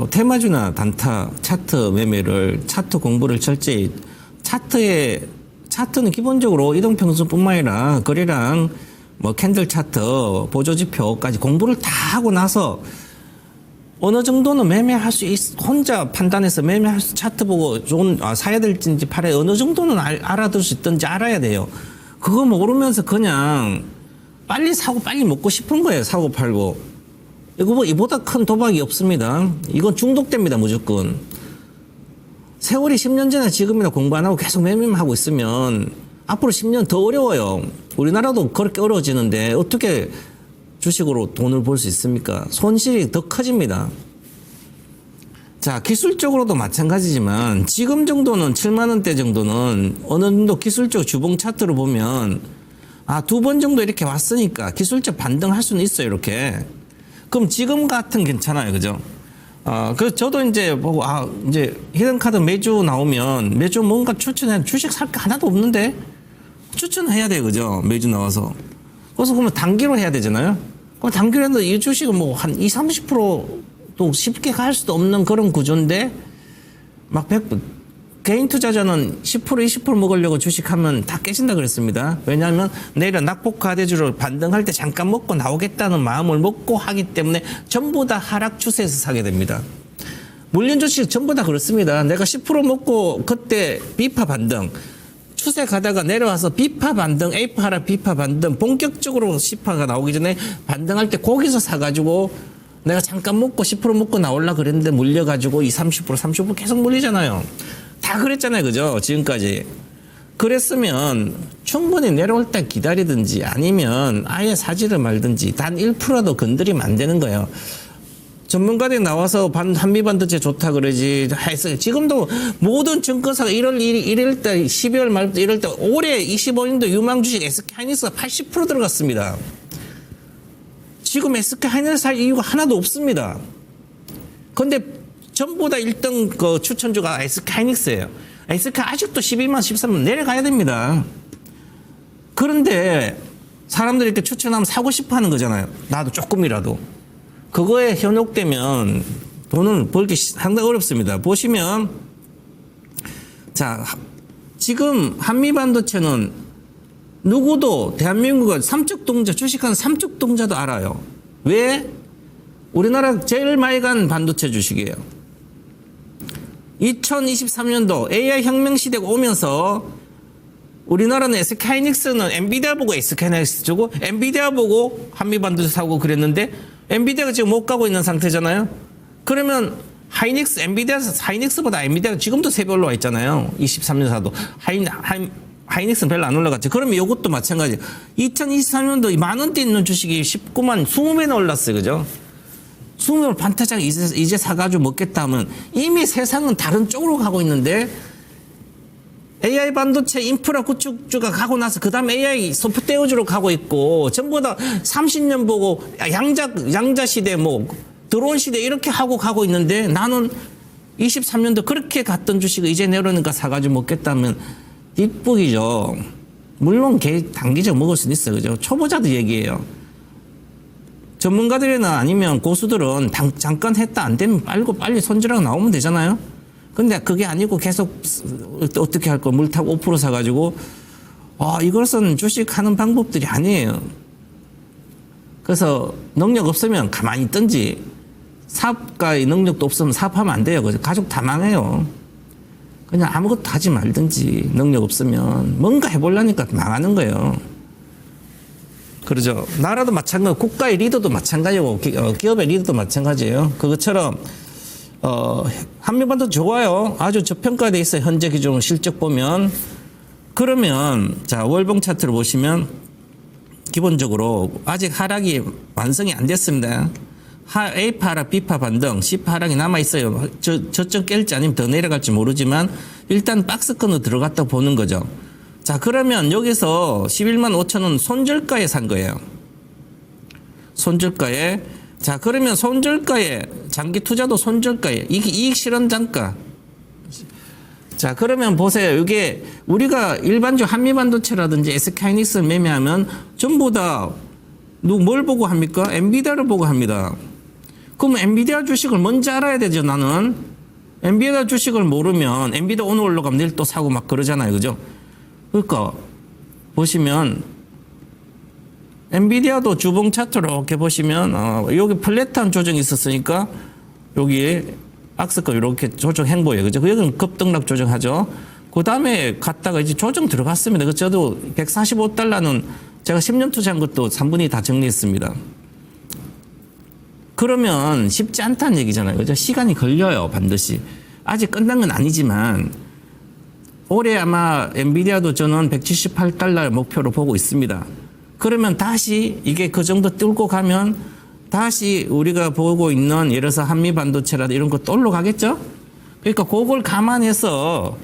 테마주나 단타, 차트 매매를, 차트 공부를 철저히, 차트는 기본적으로 이동평수뿐만 아니라 거래량, 뭐 캔들 차트, 보조지표까지 공부를 다 하고 나서 어느 정도는 매매할 수 혼자 판단해서 매매할 수 차트 보고 사야 될지 팔아야 어느 정도는 알아둘 수 있든지 알아야 돼요. 그거 모르면서 그냥 빨리 사고 빨리 먹고 싶은 거예요. 사고 팔고. 이거 뭐 이보다 큰 도박이 없습니다. 이건 중독됩니다. 무조건. 세월이 10년 전에 지금이나 공부 안 하고 계속 매매하고 있으면 앞으로 10년 더 어려워요. 우리나라도 그렇게 어려워지는데 어떻게 주식으로 돈을 벌 수 있습니까? 손실이 더 커집니다. 자, 기술적으로도 마찬가지지만 지금 정도는 7만 원대 정도는 어느 정도 기술적 주봉 차트로 보면 아, 2번 정도 이렇게 왔으니까 기술적 반등할 수는 있어요, 이렇게. 그럼 지금 같은 괜찮아요, 그죠? 그래서 저도 이제 보고 이제 히든카드 매주 나오면 매주 뭔가 추천해 주식 살 게 하나도 없는데 추천해야 돼, 그죠? 매주 나와서. 그래서 그러면 단기로 해야 되잖아요. 그럼 단기로 해도 이 주식은 뭐 한 20, 30%도 쉽게 갈 수도 없는 그런 구조인데 막 개인 투자자는 10%, 20% 먹으려고 주식하면 다 깨진다 그랬습니다. 왜냐하면 내일 낙폭과대주로 반등할 때 잠깐 먹고 나오겠다는 마음을 먹고 하기 때문에 전부 다 하락 추세에서 사게 됩니다. 물린 주식 전부 다 그렇습니다. 내가 10% 먹고 그때 비파 반등 추세 가다가 내려와서 비파 반등, A파 하락, 비파 반등 본격적으로 C파가 나오기 전에 반등할 때 거기서 사가지고 내가 잠깐 먹고 10% 먹고 나올라 그랬는데 물려가지고 20, 30%, 30% 계속 물리잖아요. 다 그랬잖아요, 그죠? 지금까지. 그랬으면 충분히 내려올 때 기다리든지 아니면 아예 사지를 말든지 단 1%라도 건드리면 안 되는 거예요. 전문가들이 나와서 한미반도체 좋다 그러지 했어요. 지금도 모든 증권사가 1월 달, 12월 말부터 1월 달 올해 25년도 유망 주식 SK하이닉스가 80% 들어갔습니다. 지금 SK하이닉스 살 이유가 하나도 없습니다. 근데 전부 다 1등 그 추천주가 SK하이닉스예요. SK 아직도 12만, 13만 내려가야 됩니다. 그런데 사람들이 이렇게 추천하면 사고 싶어 하는 거잖아요. 나도 조금이라도. 그거에 현혹되면 돈을 벌기 상당히 어렵습니다. 보시면 자, 지금 한미반도체는 누구도 대한민국은 삼척동자 주식하는 삼척동자도 알아요. 왜? 우리나라 제일 많이 간 반도체 주식이에요. 2023년도 AI 혁명 시대가 오면서 우리나라는 SK하이닉스는 엔비디아 보고 SK하이닉스 주고 엔비디아 보고 한미반도체 사고 그랬는데 엔비디아가 지금 못 가고 있는 상태잖아요. 그러면 하이닉스, 하이닉스보다 엔비디아가 지금도 3배 올라와 있잖아요. 23년 사도. 하이닉스는 별로 안 올라갔죠. 그러면 이것도 마찬가지. 2023년도 만 원대 있는 주식이 19만, 20배나 올랐어요. 그죠? 20을 반타작 이제 사가지고 먹겠다 하면 이미 세상은 다른 쪽으로 가고 있는데 AI 반도체 인프라 구축주가 가고 나서 그 다음에 AI 소프트웨어주로 가고 있고 전부 다 30년 보고 양자 시대 뭐 드론 시대 이렇게 하고 가고 있는데 나는 23년도 그렇게 갔던 주식을 이제 내려오니까 사가지고 먹겠다면 뒷북이죠. 물론 단기적 먹을 수는 있어요. 그죠? 초보자들 얘기예요. 전문가들이나 아니면 고수들은 잠깐 했다 안 되면 빨리 손절하고 나오면 되잖아요. 근데 그게 아니고 계속 어떻게 할 거 물 타고 5% 사가지고 이것은 주식하는 방법들이 아니에요. 그래서 능력 없으면 가만히 있든지 사업가의 능력도 없으면 사업하면 안 돼요. 그래서 가족 다 망해요. 그냥 아무것도 하지 말든지 능력 없으면 뭔가 해보려니까 망하는 거예요. 그러죠. 나라도 마찬가지고 국가의 리더도 마찬가지고 기업의 리더도 마찬가지예요. 그것처럼 한미반도 좋아요. 아주 저평가돼 있어요. 현재 기준 실적 보면. 그러면 자 월봉 차트를 보시면 기본적으로 아직 하락이 완성이 안 됐습니다. A파 하락, B파 반등, C파 하락이 남아있어요. 저점 깰지 아니면 더 내려갈지 모르지만 일단 박스권으로 들어갔다 보는 거죠. 자, 그러면 여기서 11만 5천 원 손절가에 산 거예요. 손절가에. 자, 그러면 손절가에, 장기 투자도 손절가에, 이게 이익 실현 단가. 자, 그러면 보세요. 이게 우리가 일반적 한미반도체라든지 SK하이닉스를 매매하면 전부 다 뭘 보고 합니까? 엔비디아를 보고 합니다. 그럼 엔비디아 주식을 먼저 알아야 되죠, 나는. 엔비디아 주식을 모르면 엔비디아 오늘 올라가면 내일 또 사고 막 그러잖아요. 그죠? 그러니까 보시면 엔비디아도 주봉 차트로 이렇게 보시면 여기 플랫한 조정이 있었으니까 여기 악스권 이렇게 조정 행보예요. 그죠? 여기는 급등락 조정하죠. 그 다음에 갔다가 이제 조정 들어갔습니다. 그 저도 145달러는 제가 10년 투자한 것도 3분의 2 다 정리했습니다. 그러면 쉽지 않다는 얘기잖아요. 그죠? 시간이 걸려요, 반드시. 아직 끝난 건 아니지만 올해 아마 엔비디아도 저는 178달러 목표로 보고 있습니다. 그러면 다시 이게 그 정도 뚫고 가면 다시 우리가 보고 있는 예를 들어서 한미 반도체라든 이런 거 또 올라가겠죠? 그러니까 그걸 감안해서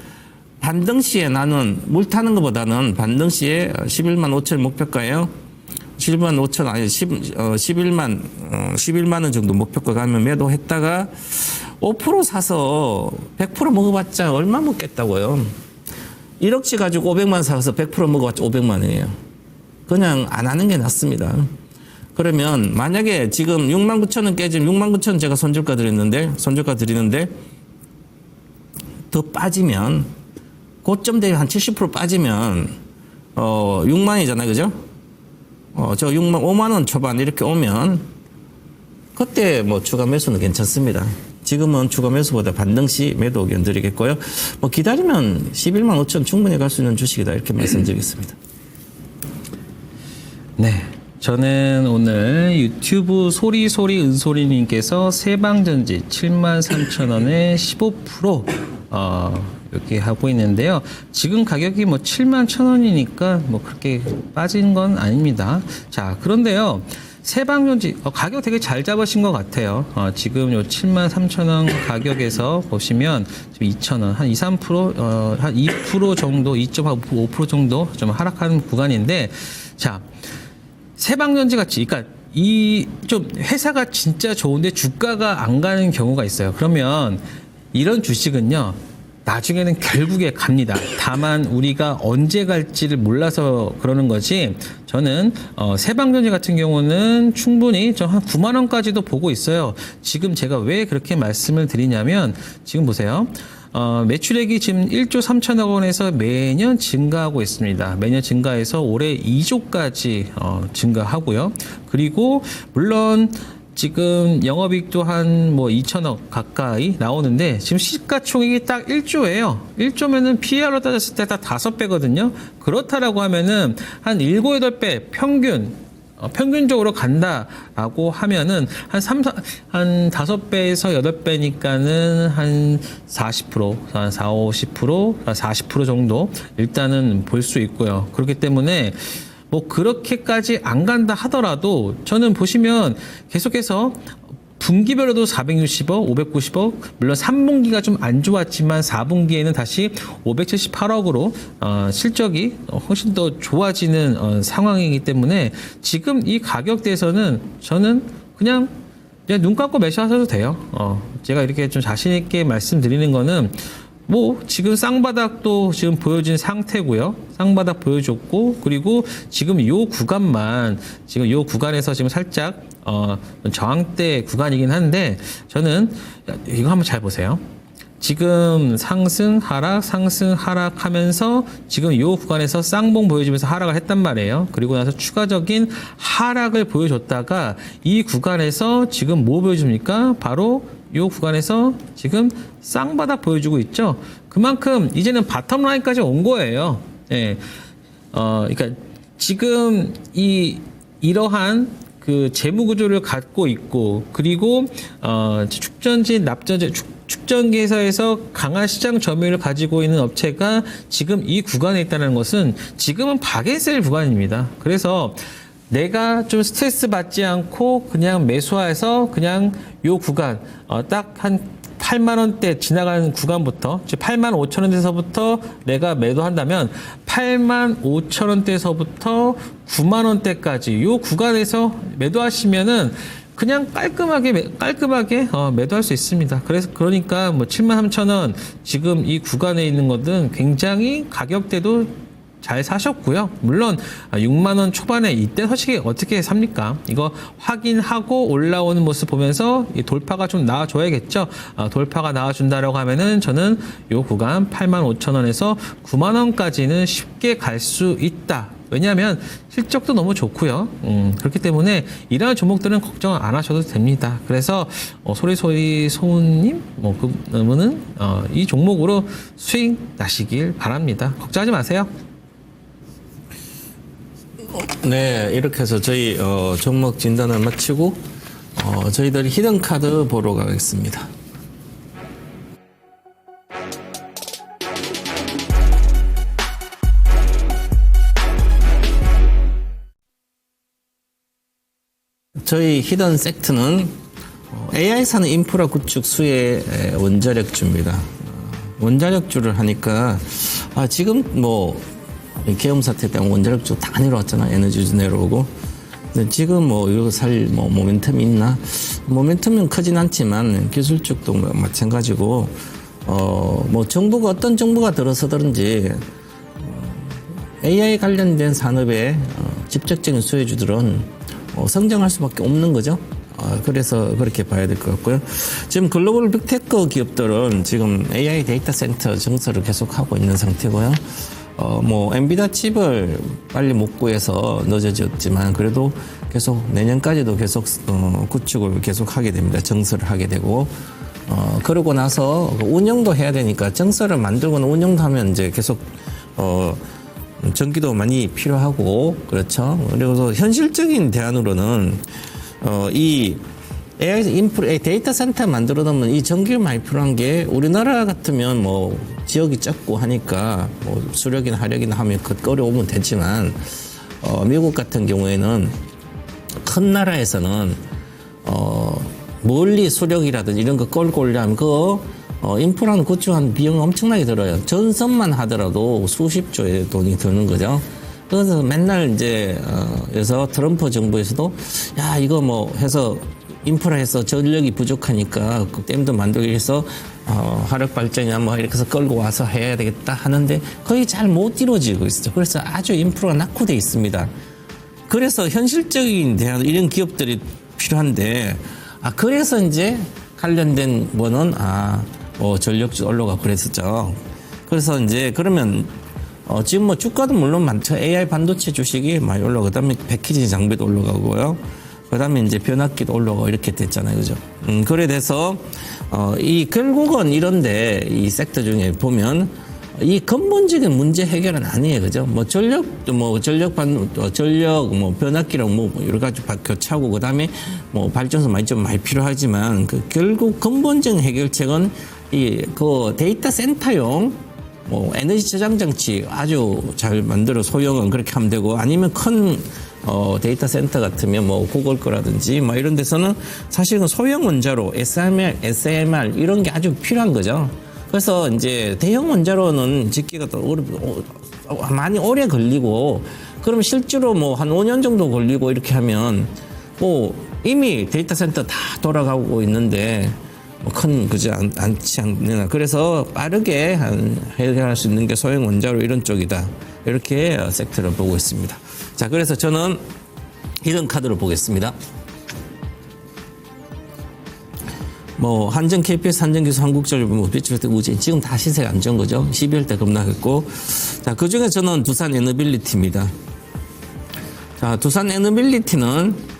반등시에 나는 물 타는 것보다는 반등시에 11만 5천 목표가예요. 11만 5천 아니 11만 원 정도 목표가 가면 매도했다가 5% 사서 100% 먹어봤자 얼마 먹겠다고요. 1억치 가지고 500만 사서 100% 먹어봤자 500만 원이에요. 그냥 안 하는 게 낫습니다. 그러면 만약에 지금 6만 9천 원 깨지면 6만 9천 원 제가 손절가 드리는데 더 빠지면 고점 대비 한 70% 빠지면 6만이잖아요. 그죠? 저 6만 5만 원 초반 이렇게 오면 그때 뭐 추가 매수는 괜찮습니다. 지금은 추가 매수보다 반등시 매도 의견 드리겠고요. 뭐 기다리면 11만 5천 충분히 갈 수 있는 주식이다 이렇게 말씀드리겠습니다. 네. 저는 오늘 유튜브 소리소리 은소리님께서 세방전지 73,000원에 15% 이렇게 하고 있는데요. 지금 가격이 뭐 71,000원이니까 뭐 그렇게 빠진 건 아닙니다. 자, 그런데요. 세방전지 가격 되게 잘 잡으신 것 같아요. 지금 요 73,000원 가격에서 보시면 지금 2,000원 한 2, 3% 한 2% 정도 2.5% 정도 좀 하락하는 구간인데 자. 세방전지 같이, 그러니까 이 좀 회사가 진짜 좋은데 주가가 안 가는 경우가 있어요. 그러면 이런 주식은요, 나중에는 결국에 갑니다. 다만 우리가 언제 갈지를 몰라서 그러는 거지. 저는 세방전지 같은 경우는 충분히 저 한 9만 원까지도 보고 있어요. 지금 제가 왜 그렇게 말씀을 드리냐면 지금 보세요. 매출액이 지금 1조 3천억 원에서 매년 증가하고 있습니다. 매년 증가해서 올해 2조까지 증가하고요. 그리고 물론 지금 영업이익도 한 뭐 2천억 가까이 나오는데 지금 시가총액이 딱 1조예요. 1조면은 PER로 따졌을 때 다 5배거든요. 그렇다라고 하면은 한 7, 8배 평균적으로 간다라고 하면은 한 5배에서 8배니까는 한 40%, 한 4, 50%, 40% 정도 일단은 볼 수 있고요. 그렇기 때문에 뭐 그렇게까지 안 간다 하더라도 저는 보시면 계속해서 분기별로도 460억, 590억, 물론 3분기가 좀 안 좋았지만 4분기에는 다시 578억으로 실적이 훨씬 더 좋아지는 상황이기 때문에 지금 이 가격대에서는 저는 그냥 눈 감고 매수하셔도 돼요. 제가 이렇게 좀 자신 있게 말씀드리는 거는 뭐 지금 쌍바닥도 지금 보여진 상태고요. 쌍바닥 보여줬고 그리고 지금 요 구간만 지금 요 구간에서 지금 살짝 저항대 구간이긴 한데 저는 이거 한번 잘 보세요. 지금 상승 하락 하면서 지금 요 구간에서 쌍봉 보여주면서 하락을 했단 말이에요. 그리고 나서 추가적인 하락을 보여줬다가 이 구간에서 지금 뭐 보여줍니까? 바로 요 구간에서 지금 쌍바닥 보여주고 있죠. 그만큼 이제는 바텀 라인까지 온 거예요. 예. 그러니까 지금 이러한 그 재무 구조를 갖고 있고 그리고 축전지 납전지 축전기에서 강한 시장 점유율을 가지고 있는 업체가 지금 이 구간에 있다는 것은 지금은 박앤셀 구간입니다. 그래서 내가 좀 스트레스 받지 않고 그냥 매수해서 그냥 요 구간 딱 한 8만 원대 지나가는 구간부터 즉 8만 5천 원대에서부터 내가 매도한다면 8만 5천 원대에서부터 9만 원대까지 요 구간에서 매도하시면은 그냥 깔끔하게 매도할 수 있습니다. 그래서 그러니까 뭐 7만 3천 원 지금 이 구간에 있는 것은 굉장히 가격대도 잘 사셨고요. 물론 6만 원 초반에 이때 솔직히 어떻게 삽니까? 이거 확인하고 올라오는 모습 보면서 이 돌파가 좀 나와줘야겠죠. 돌파가 나와준다라고 하면은 저는 이 구간 8만 5천 원에서 9만 원까지는 쉽게 갈 수 있다. 왜냐하면 실적도 너무 좋고요. 그렇기 때문에 이러한 종목들은 걱정 안 하셔도 됩니다. 그래서 소리소리 소은님 그분은 이 종목으로 수익 나시길 바랍니다. 걱정하지 마세요. 네, 이렇게 해서 저희 종목 진단을 마치고 저희들이 히든 카드 보러 가겠습니다. 저희 히든 섹트는 AI 사는 인프라 구축 수혜 원자력주입니다. 원자력주를 하니까 지금 뭐 계엄 사태 때문에 원자력주 다 내려왔잖아. 에너지주 내려오고. 근데 지금 뭐 이거 살 뭐 모멘텀이 있나? 모멘텀은 크진 않지만 기술 쪽도 마찬가지고 뭐 정부가 어떤 정부가 들어서든지 AI 관련된 산업의 직접적인 수혜주들은 성장할 수밖에 없는 거죠. 그래서 그렇게 봐야 될 것 같고요. 지금 글로벌 빅테크 기업들은 지금 AI 데이터 센터 증설을 계속하고 있는 상태고요. 뭐 엔비디아 칩을 빨리 못 구해서 늦어졌지만 그래도 계속 내년까지도 계속 구축을 계속 하게 됩니다. 증설을 하게 되고 그러고 나서 운영도 해야 되니까 증설을 만들거나 운영도 하면 이제 계속 전기도 많이 필요하고 그렇죠. 그리고 현실적인 대안으로는 이 AI 인프라 데이터 센터 만들어 놓으면 이 전기를 많이 필요한 게 우리나라 같으면 뭐 지역이 작고 하니까 뭐 수력이나 하력이나 하면 어려우면 되지만 미국 같은 경우에는 큰 나라에서는 멀리 수력이라든지 이런 거 끌고 오려면 인프라는 구축한 비용 엄청나게 들어요. 전선만 하더라도 수십조의 돈이 드는 거죠. 그래서 맨날 이제 그래서 트럼프 정부에서도 야 이거 뭐 해서 인프라에서 전력이 부족하니까 그 댐도 만들기 위해서 화력 발전이나 뭐 이렇게 해서 끌고 와서 해야 되겠다 하는데 거의 잘 못 이루어지고 있어요. 그래서 아주 인프라가 낙후돼 있습니다. 그래서 현실적인 대안 이런 기업들이 필요한데 그래서 이제 관련된 거는 전력주 올라가 그랬었죠. 그래서 이제 그러면 지금 뭐 주가도 물론 많죠. AI 반도체 주식이 많이 올라가고 그다음에 패키지 장비도 올라가고요. 그다음에 이제 변압기도 올라가고 이렇게 됐잖아요, 그죠? 그래 돼서 이 결국은 이런데 이 섹터 중에 보면 이 근본적인 문제 해결은 아니에요, 그죠? 뭐 전력 뭐 변압기랑 뭐 여러 가지 교차하고 그다음에 뭐 발전소 많이 필요하지만 결국 근본적인 해결책은 그 데이터 센터용 뭐 에너지 저장 장치 아주 잘 만들어 소형은 그렇게 하면 되고 아니면 큰 데이터 센터 같으면 뭐 구글 거라든지 뭐 이런 데서는 사실은 소형 원자로 SMR 이런 게 아주 필요한 거죠. 그래서 이제 대형 원자로는 짓기가 또 많이 오래 걸리고 그러면 실제로 뭐 한 5년 정도 걸리고 이렇게 하면 뭐 이미 데이터 센터 다 돌아가고 있는데 그지 않지 않느냐. 그래서 빠르게 해결할 수 있는 게 소형 원자로 이런 쪽이다. 이렇게 섹터를 보고 있습니다. 자, 그래서 저는 이런 카드를 보겠습니다. 뭐 한전 KPS, 한전기술, 한국전력, 뭐 비추 우진 지금 다 시세가 안 좋은 거죠. 12월 때 급락했고, 자, 그 중에 저는 두산 에너빌리티입니다. 자, 두산 에너빌리티는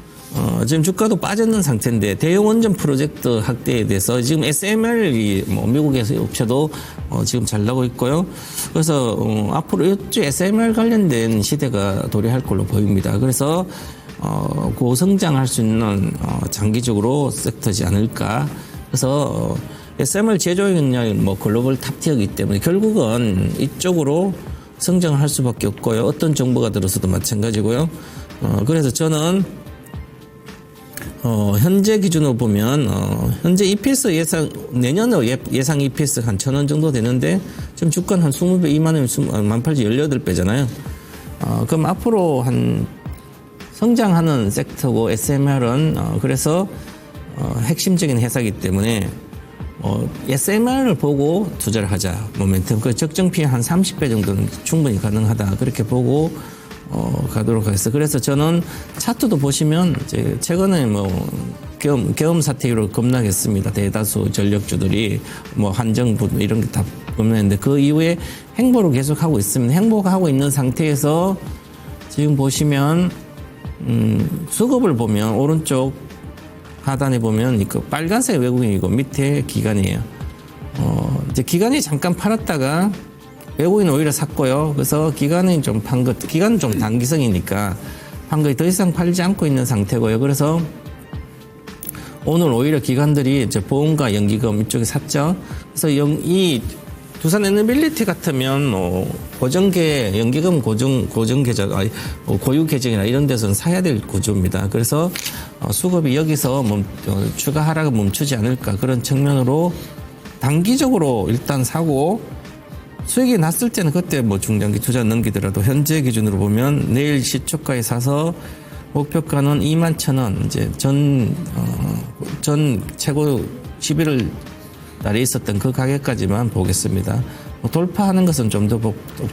지금 주가도 빠졌는 상태인데 대형 원전 프로젝트 확대에 대해서 지금 SMR이 뭐 미국에서 업체도 지금 잘 나오고 있고요. 그래서 앞으로 이쪽 SMR 관련된 시대가 도래할 걸로 보입니다. 그래서 고성장할 수 있는 장기적으로 섹터지 않을까. 그래서 SMR 제조 역량이 뭐 글로벌 탑티어이기 때문에 결국은 이쪽으로 성장을 할 수밖에 없고요. 어떤 정부가 들어서도 마찬가지고요. 그래서 저는 현재 기준으로 보면 현재 EPS 예상 내년에 예상 EPS 한 1,000원 정도 되는데 지금 주가는 한 20배 2만원 18,000 18배잖아요. 그럼 앞으로 한 성장하는 섹터고 SMR은 그래서 핵심적인 회사이기 때문에 SMR을 보고 투자를 하자. 모멘텀 그 적정 PE 한 30배 정도는 충분히 가능하다. 그렇게 보고 가도록 하겠습니다. 그래서 저는 차트도 보시면 이제 최근에 뭐 계엄 사태 이후로 급락했습니다. 대다수 전력주들이 뭐 한정부 이런 게 다 급락했는데 그 이후에 행보를 계속하고 있습니다. 행보하고 있는 상태에서 지금 보시면 수급을 보면 오른쪽 하단에 보면 이 빨간색 외국인이고 밑에 기관이에요. 이제 기관이 잠깐 팔았다가 외국인은 오히려 샀고요. 그래서 기관은 좀 기관은 좀 단기성이니까 판 거에 더 이상 팔지 않고 있는 상태고요. 그래서 오늘 오히려 기관들이 이제 보험과 연기금 이쪽에 샀죠. 그래서 이 두산 에너빌리티 같으면 뭐 고정계 연기금 고정 계정 고유 계정이나 이런 데서는 사야 될 구조입니다. 그래서 수급이 여기서 추가 하락을 멈추지 않을까 그런 측면으로 단기적으로 일단 사고 수익이 났을 때는 그때 뭐 중장기 투자 넘기더라도 현재 기준으로 보면 내일 시초가에 사서 목표가는 21,000원 이제 전 최고 11월 달에 있었던 그 가격까지만 보겠습니다. 돌파하는 것은 좀 더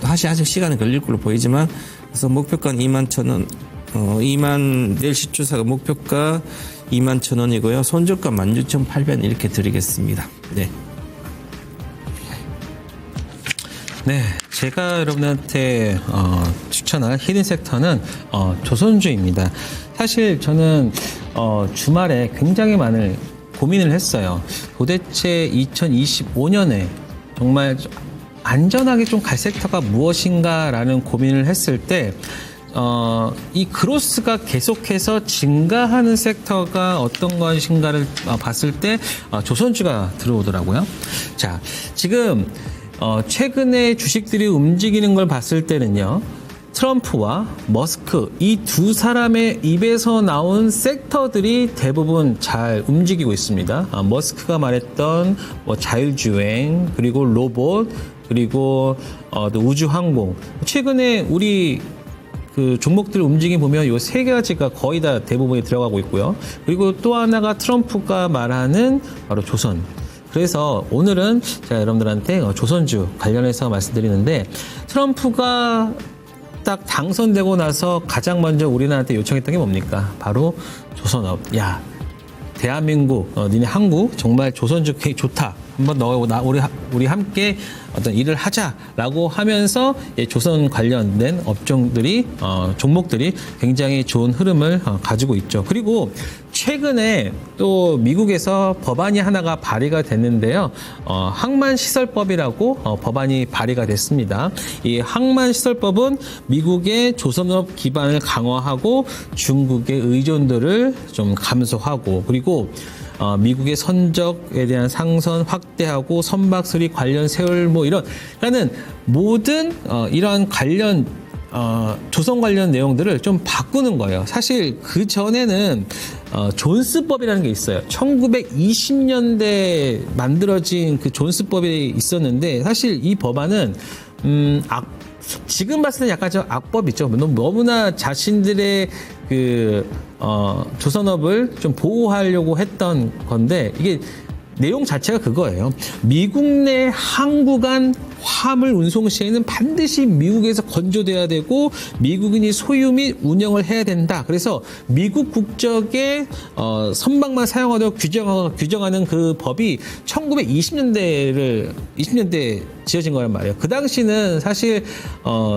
아직 시간이 걸릴 걸로 보이지만 그래서 목표가는 21,000원 내일 시초사가 목표가 21,000원이고요. 손절가 16,800원 이렇게 드리겠습니다. 네. 네, 제가 여러분한테 추천할 히든 섹터는 조선주입니다. 사실 저는 주말에 굉장히 많은 고민을 했어요. 도대체 2025년에 정말 안전하게 좀 갈 섹터가 무엇인가라는 고민을 했을 때 이 그로스가 계속해서 증가하는 섹터가 어떤 것인가를 봤을 때 조선주가 들어오더라고요. 자, 지금 최근에 주식들이 움직이는 걸 봤을 때는요. 트럼프와 머스크 이 두 사람의 입에서 나온 섹터들이 대부분 잘 움직이고 있습니다. 머스크가 말했던 뭐 자율주행 그리고 로봇 그리고 또 우주항공 최근에 우리 그 종목들 움직임 보면 요 세 가지가 거의 다 대부분이 들어가고 있고요. 그리고 또 하나가 트럼프가 말하는 바로 조선. 그래서 오늘은 제가 여러분들한테 조선주 관련해서 말씀드리는데 트럼프가 딱 당선되고 나서 가장 먼저 우리나라한테 요청했던 게 뭡니까? 바로 조선업. 야, 대한민국, 니네 한국 정말 조선주 좋다. 한번 우리 함께 어떤 일을 하자라고 하면서 조선 관련된 업종들이 종목들이 굉장히 좋은 흐름을 가지고 있죠. 그리고 최근에 또 미국에서 법안이 하나가 발의가 됐는데요. 항만시설법이라고 법안이 발의가 됐습니다. 이 항만시설법은 미국의 조선업 기반을 강화하고 중국의 의존도를 좀 감소하고 그리고 미국의 선적에 대한 상선 확대하고 선박 수리 관련 세월모 이런 그러니까는 모든 이러한 관련 조선 관련 내용들을 좀 바꾸는 거예요. 사실 그 전에는 존스법이라는 게 있어요. 1920년대 만들어진 그 존스법이 있었는데 사실 이 법안은 지금 봤을 때 약간 좀 악법이죠. 너무나 자신들의 조선업을 좀 보호하려고 했던 건데 이게 내용 자체가 그거예요. 미국 내 항구간 화물 운송 시에는 반드시 미국에서 건조돼야 되고 미국인이 소유 및 운영을 해야 된다. 그래서 미국 국적의 선박만 사용하도록 규정하는 그 법이 1920년대 지어진 거란 말이에요. 그 당시는 사실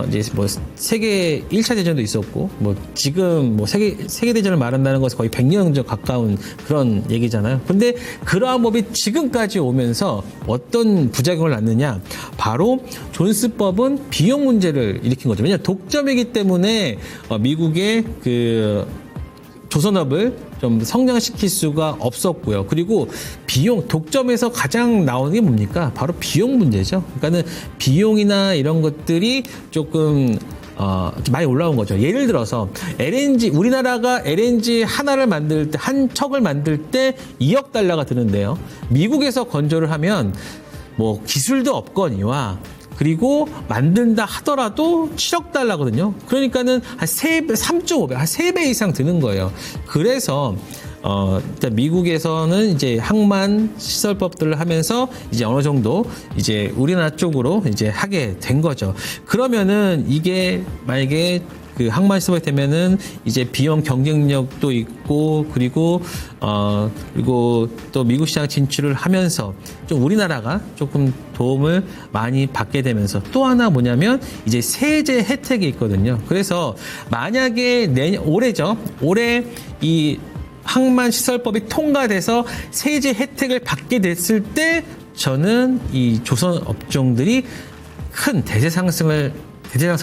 이제 뭐 세계 1차 대전도 있었고 뭐 지금 뭐 세계 대전을 말한다는 것은 거의 100년 전 가까운 그런 얘기잖아요. 근데 그러한 법이 지금까지 오면서 어떤 부작용을 낳느냐? 바로 존스법은 비용 문제를 일으킨 거죠. 왜냐하면 독점이기 때문에 미국의 그 조선업을 좀 성장시킬 수가 없었고요. 그리고 독점에서 가장 나오는 게 뭡니까? 바로 비용 문제죠. 그러니까는 비용이나 이런 것들이 조금 많이 올라온 거죠. 예를 들어서 우리나라가 LNG 하나를 만들 때, 한 척을 만들 때 2억 달러가 드는데요. 미국에서 건조를 하면 뭐 기술도 없거니와 그리고 만든다 하더라도 7억 달러거든요. 그러니까는 한 3.5배, 한 3배 이상 드는 거예요. 그래서 일단 미국에서는 이제 항만 시설법들을 하면서 이제 어느 정도 이제 우리나라 쪽으로 이제 하게 된 거죠. 그러면은 이게 만약에 그 항만 시설이 되면은 이제 비용 경쟁력도 있고 그리고 또 미국 시장 진출을 하면서 좀 우리나라가 조금 도움을 많이 받게 되면서 또 하나 뭐냐면 이제 세제 혜택이 있거든요. 그래서 만약에 올해 이 항만 시설법이 통과돼서 세제 혜택을 받게 됐을 때 저는 이 조선 업종들이 큰 대세 상승이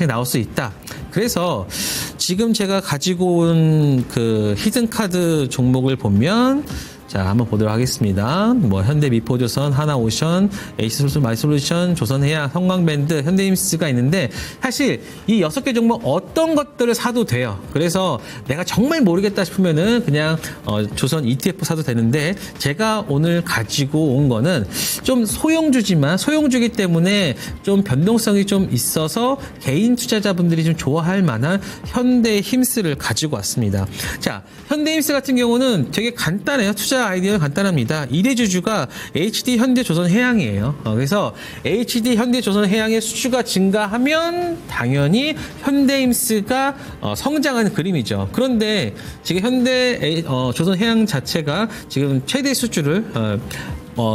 나올 수 있다. 그래서 지금 제가 가지고 온 그 히든카드 종목을 보면 자, 한번 보도록 하겠습니다. 뭐 현대미포조선, 하나오션, HS마이솔루션, 조선해양, 성광밴드, 현대힘스가 있는데 사실 이 6개 종목 어떤 것들을 사도 돼요. 그래서 내가 정말 모르겠다 싶으면은 그냥 조선 ETF 사도 되는데 제가 오늘 가지고 온 거는 좀 소형주지만 소형주기 때문에 좀 변동성이 좀 있어서 개인 투자자분들이 좀 좋아할 만한 현대힘스를 가지고 왔습니다. 자, 현대힘스 같은 경우는 되게 간단해요. 투자 아이디어는 간단합니다. 1위 주주가 HD 현대조선해양이에요. 그래서 HD 현대조선해양의 수주가 증가하면 당연히 현대힘스가 성장하는 그림이죠. 그런데 지금 조선해양 자체가 지금 최대 수주를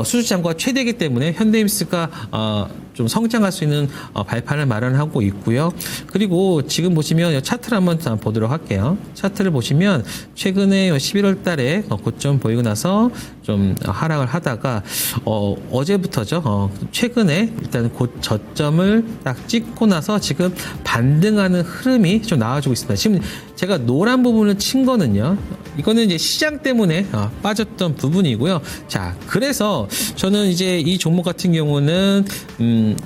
수주장과 최대이기 때문에 현대힘스가 좀 성장할 수 있는 발판을 마련하고 있고요. 그리고 지금 보시면 차트를 한번 보도록 할게요. 차트를 보시면 최근에 11월 달에 고점 보이고 나서 좀 하락을 하다가 어제부터죠. 최근에 일단 저점을 딱 찍고 나서 지금 반등하는 흐름이 좀 나와주고 있습니다. 지금 제가 노란 부분을 친 거는요. 이거는 이제 시장 때문에 빠졌던 부분이고요. 자, 그래서 저는 이제 이 종목 같은 경우는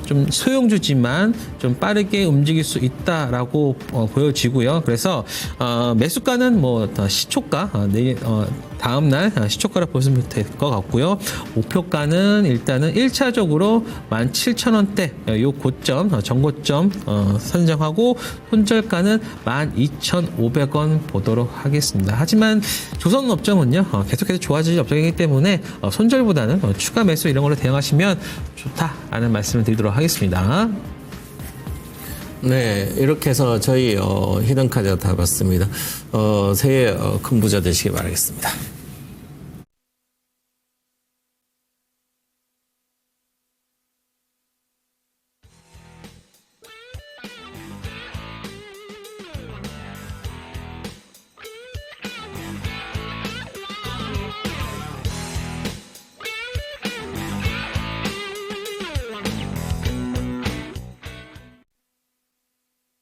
좀 소형주지만 좀 빠르게 움직일 수 있다라고 보여지고요. 그래서 매수가는 뭐 시초가 다음 날 시초가로 보시면 될 것 같고요. 목표가는 일단은 1차적으로 17,000원대 요 고점 정고점 선정하고 손절가는 12,500원 보도록 하겠습니다. 하지만 조선업종은요 계속해서 좋아질 업종이기 때문에 손절보다는 추가 매수 이런 걸로 대응하시면 좋다라는 말씀을 드리도록 하겠습니다. 네, 이렇게 해서 저희 히든카드 다 봤습니다. 새해 큰 부자 되시기 바라겠습니다.